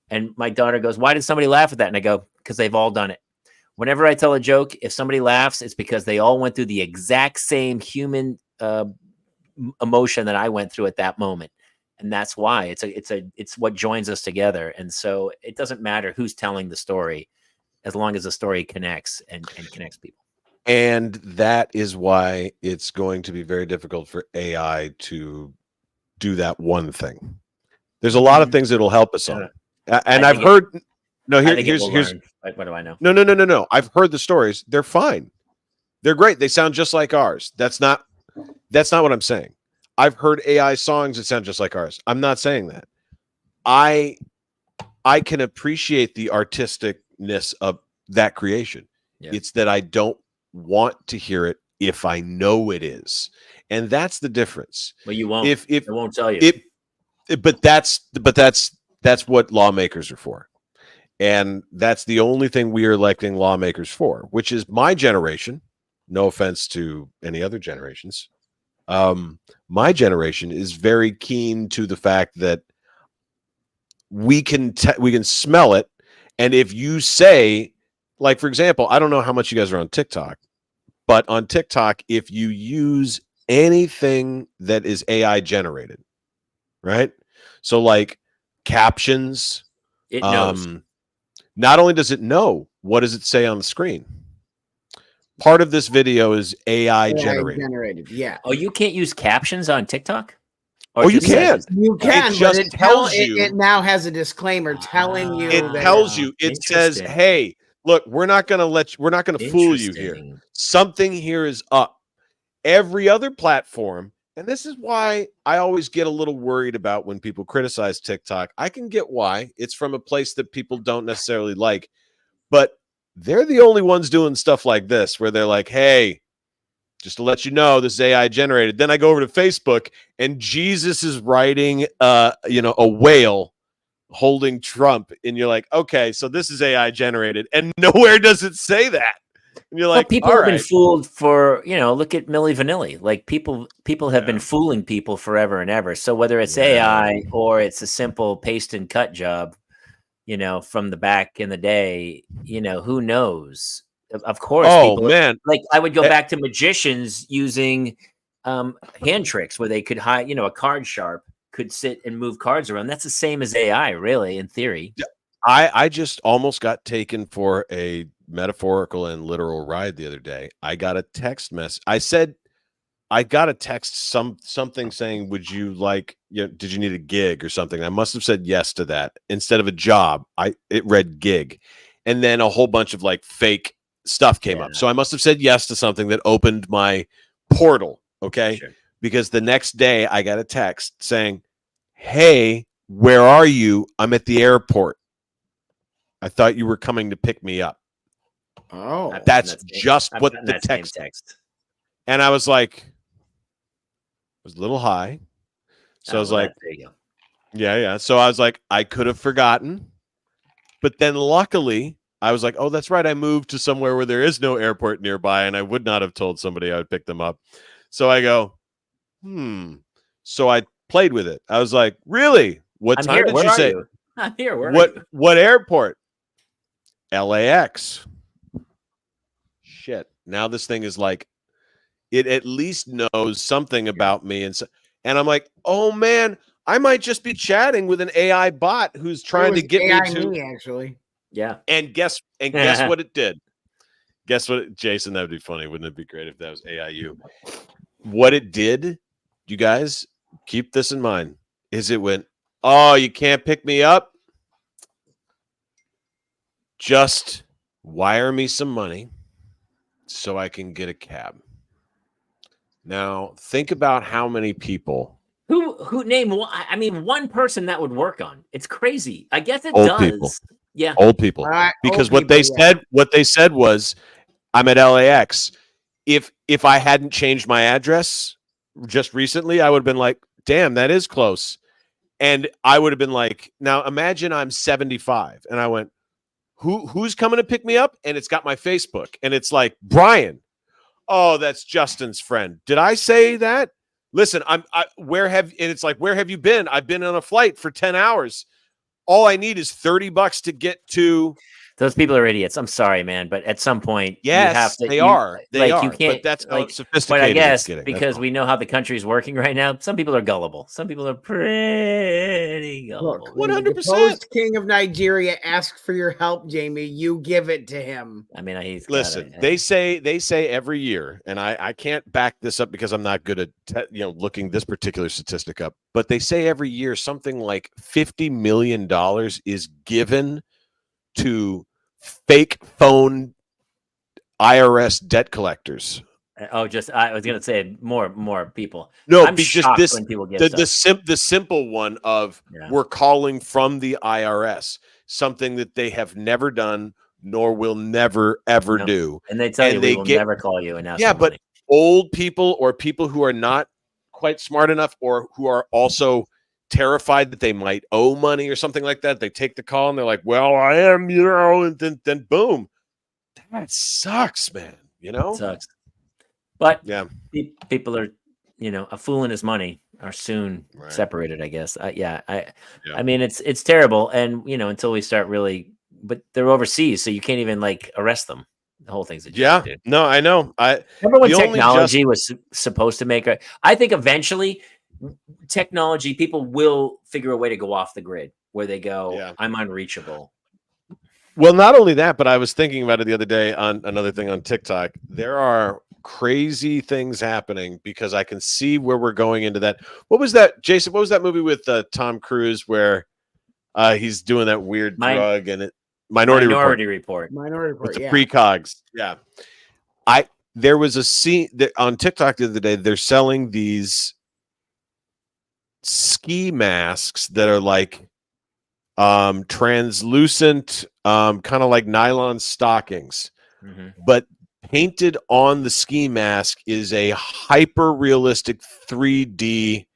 And my daughter goes, why did somebody laugh at that? And I go, because they've all done it. Whenever I tell a joke, if somebody laughs, it's because they all went through the exact same human emotion that I went through at that moment. And that's why it's what joins us together. And so it doesn't matter who's telling the story, as long as the story connects and connects people. And that is why it's going to be very difficult for AI to do that one thing. There's a lot of things that'll help us on. And I've heard, here's what do I know? No. I've heard the stories. They're fine. They're great. They sound just like ours. That's not what I'm saying. I've heard AI songs that sound just like ours. I'm not saying that. I can appreciate the artisticness of that creation. Yeah. It's that I don't want to hear it if I know it is. And that's the difference. Well, you won't. If it won't tell you. But that's what lawmakers are for. And that's the only thing we are electing lawmakers for, which is my generation. No offense to any other generations. My generation is very keen to the fact that we can smell it. And if you say, like, for example, I don't know how much you guys are on TikTok, But on TikTok, if you use anything that is AI generated, right? So like captions, It knows. not only does it know, what does it say on the screen? Part of this video is AI generated. Yeah. Oh, you can't use captions on TikTok? Oh, you just says can. You can, It just but tells you. it now has a disclaimer telling you It that tells you. It says, Interesting. "Hey, look, we're not going to fool you here. Interesting. Something here is up." Every other platform, and this is why I always get a little worried about when people criticize TikTok. I can get why. It's from a place that people don't necessarily like, but they're the only ones doing stuff like this where they're like, "Hey, just to let you know, this is AI generated." Then I go over to Facebook and Jesus is riding a whale holding Trump, and you're like, "Okay, so this is AI generated," and nowhere does it say that. And you're like, people all have been right. fooled for, look at Milli Vanilli. Like people have been fooling people forever and ever. So whether it's AI or it's a simple paste and cut job, from the back in the day, who knows? Of course, Oh people man, like I would go back to magicians using hand tricks where they could hide, a card sharp could sit and move cards around. That's the same as AI, really, in theory. I just almost got taken for a metaphorical and literal ride the other day. I got a text message. I got a text something saying, "Would you like, did you need a gig or something?" I must have said yes to that instead of a job. It read gig, and then a whole bunch of like fake stuff came up. So I must have said yes to something that opened my portal. Okay, Sure. because the next day I got a text saying, "Hey, where are you? I'm at the airport. I thought you were coming to pick me up." Oh, That's just what the text. And I was like, it was a little high. So I was like, there you go. yeah. So I was like, I could have forgotten. But then luckily, I was like, oh, that's right. I moved to somewhere where there is no airport nearby, and I would not have told somebody I would pick them up. So I go, So I played with it. I was like, really? What I'm time here. did Where you are say? you? I'm here. Where are you? What airport? LAX. Shit. Now this thing is like, it at least knows something about me. And I'm like, oh man, I might just be chatting with an AI bot who's trying to get AI me to actually. Yeah. And guess what it did? Guess what, Jason? That would be funny. Wouldn't it be great if that was AIU? What it did, you guys keep this in mind, is it went, "Oh, you can't pick me up? Just wire me some money so I can get a cab." Now, think about how many people. Who name one? I mean, one person that would work on. It's crazy. I guess it Old does. people. Yeah. Old people. Because what they said was, "I'm at LAX." If I hadn't changed my address just recently, I would have been like, damn, that is close. And I would have been like, now imagine I'm 75 and I went, who's coming to pick me up? And it's got my Facebook and it's like, Brian. Oh, that's Justin's friend. Did I say that? Listen, and it's like, where have you been? I've been on a flight for 10 hours. All I need is $30 to get to. Those people are idiots. I'm sorry, man, but at some point, yes, you have to. They are. You can't. But that's how sophisticated. But I guess it's because we know how the country's working right now, some people are gullible. Some people are pretty gullible. 100%. King of Nigeria asks for your help, Jamie. You give it to him. I mean, he's listen. They say every year, and I can't back this up because I'm not good at looking this particular statistic up. But they say every year something like $50 million is given to fake phone IRS debt collectors. Oh, I was gonna say more people. No, I'm just this when people get the simple one of we're calling from the IRS, something that they have never done nor will never ever do. And they tell you they will never call you and ask. Yeah, but money. Old people or people who are not quite smart enough or who are also terrified that they might owe money or something like that, they take the call and they're like, well, I am, and then boom. That sucks, man. It sucks. But yeah, people are, a fool and his money are soon separated, I guess. I mean, it's terrible. And, until we start really, but they're overseas, so you can't even arrest them. The whole thing's a joke. Yeah, Dude. no, I know. Remember when the only technology was supposed to make I think eventually technology, people will figure a way to go off the grid where they go, Yeah. I'm unreachable. Well, not only that, but I was thinking about it the other day on another thing on TikTok. There are crazy things happening because I can see where we're going into that. What was that, Jason? What was that movie with Tom Cruise where he's doing that weird drug and it Minority Report Minority with Report, the yeah. precogs? Yeah. There was a scene that on TikTok the other day. They're selling these ski masks that are like translucent, kind of like nylon stockings, but painted on the ski mask is a hyper realistic 3D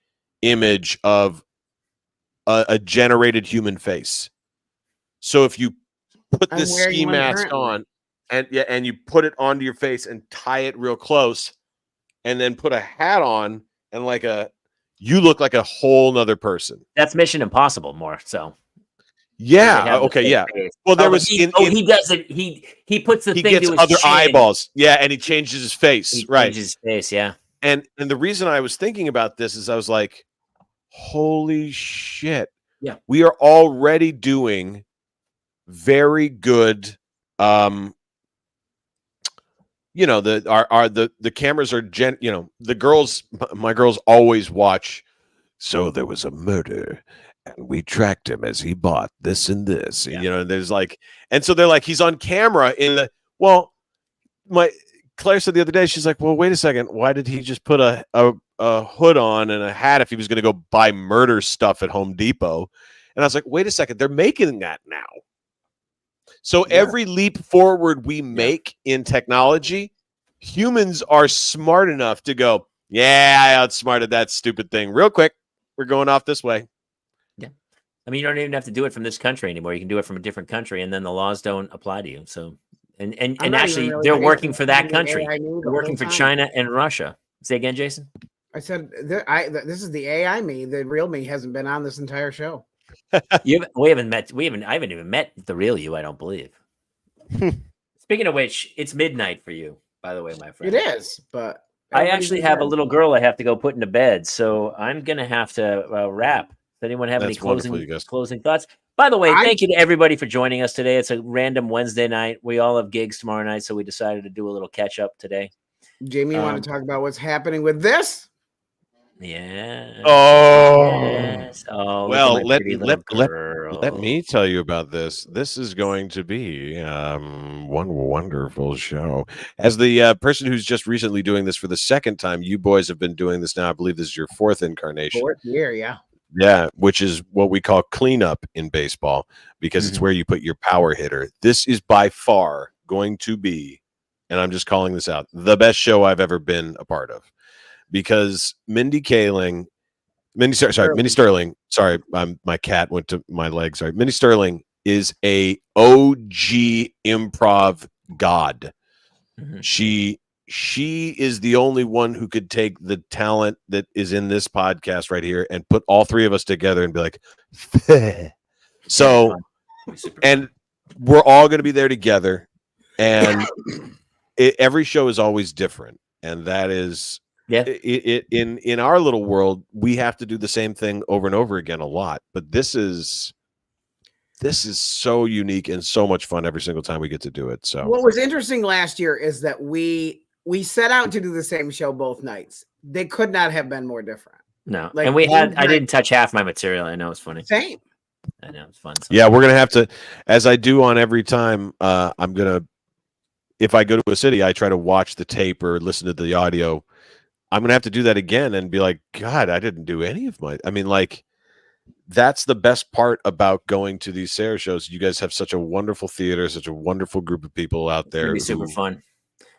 image of a generated human face. So if you put I'm this wearing ski one mask currently. on and you put it onto your face and tie it real close and then put a hat on and you look like a whole nother person. That's Mission Impossible more so. Yeah. Okay. Yeah. Well, there was he does it. He puts the he thing gets to his other chin. eyeballs. Yeah, and he changes his face. He Right. changes his face. Yeah. And the reason I was thinking about this is I was like, holy shit. Yeah. We are already doing very good. The cameras are the girls, my girls always watch. So there was a murder and we tracked him as he bought this and this. Yeah. And there's and so they're like, he's on camera Claire said the other day, she's like, well, wait a second. Why did he just put a hood on and a hat if he was going to go buy murder stuff at Home Depot? And I was like, wait a second. They're making that now. So every leap forward we make in technology, humans are smart enough to go, yeah, I outsmarted that stupid thing real quick. We're going off this way. Yeah. I mean, you don't even have to do it from this country anymore. You can do it from a different country and then the laws don't apply to you. So, and actually they're working for that country. They're working for China and Russia. Say again, Jason. I said, this is the AI me. The real me hasn't been on this entire show. I haven't even met the real you, I don't believe. Speaking of which, it's midnight for you, by the way, my friend. It is, but I actually have a little girl I have to go put into bed, so I'm gonna have to wrap. Does anyone have any closing thoughts? By the way, thank you to everybody for joining us today. It's a random Wednesday night. We all have gigs tomorrow night, so we decided to do a little catch up today. Jamie, you want to talk about what's happening with this? Yeah. Oh. Yes. Oh. Well, let me tell you about this. This is going to be one wonderful show. As the person who's just recently doing this for the second time, you boys have been doing this now. I believe this is your fourth incarnation. 4th year, yeah. Yeah, which is what we call cleanup in baseball because it's where you put your power hitter. This is by far going to be, and I'm just calling this out, the best show I've ever been a part of. Because Mindy Sterling. Sorry, my cat went to my leg. Sorry, Mindy Sterling is a OG improv god. She is the only one who could take the talent that is in this podcast right here and put all three of us together and be like, so, and we're all going to be there together, and every show is always different, and that is. Yeah, in our little world, we have to do the same thing over and over again a lot. But this is so unique and so much fun every single time we get to do it. So what was interesting last year is that we set out to do the same show both nights. They could not have been more different. No, and I didn't touch half my material. I know it's funny. Same. I know it's fun. Yeah, we're gonna have to, as I do on every time. I'm gonna, if I go to a city, I try to watch the tape or listen to the audio. I'm going to have to do that again and be like, God, I didn't do any of my, that's the best part about going to these Sarah shows. You guys have such a wonderful theater, such a wonderful group of people out there. It's super fun.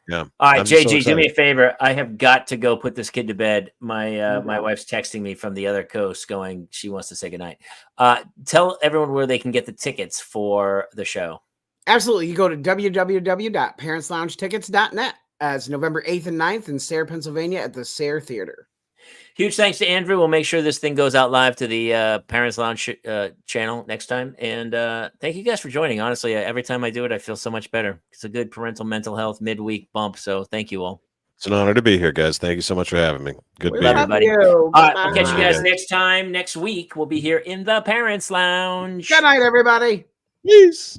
Yeah. All right, JG, do me a favor. I have got to go put this kid to bed. My wife's texting me from the other coast going, she wants to say goodnight. Tell everyone where they can get the tickets for the show. Absolutely. You go to www.parentsloungetickets.net. As November 8th and 9th in Sayre, Pennsylvania at the Sayre Theater. Huge thanks to Andrew. We'll make sure this thing goes out live to the Parents Lounge channel next time. And thank you guys for joining. Honestly, every time I do it, I feel so much better. It's a good parental mental health midweek bump. So thank you all. It's an honor to be here, guys. Thank you so much for having me. Good to be love here. everybody. You. All right, we'll catch you Bye-bye. guys next time. Next week, we'll be here in the Parents Lounge. Good night, everybody. Peace.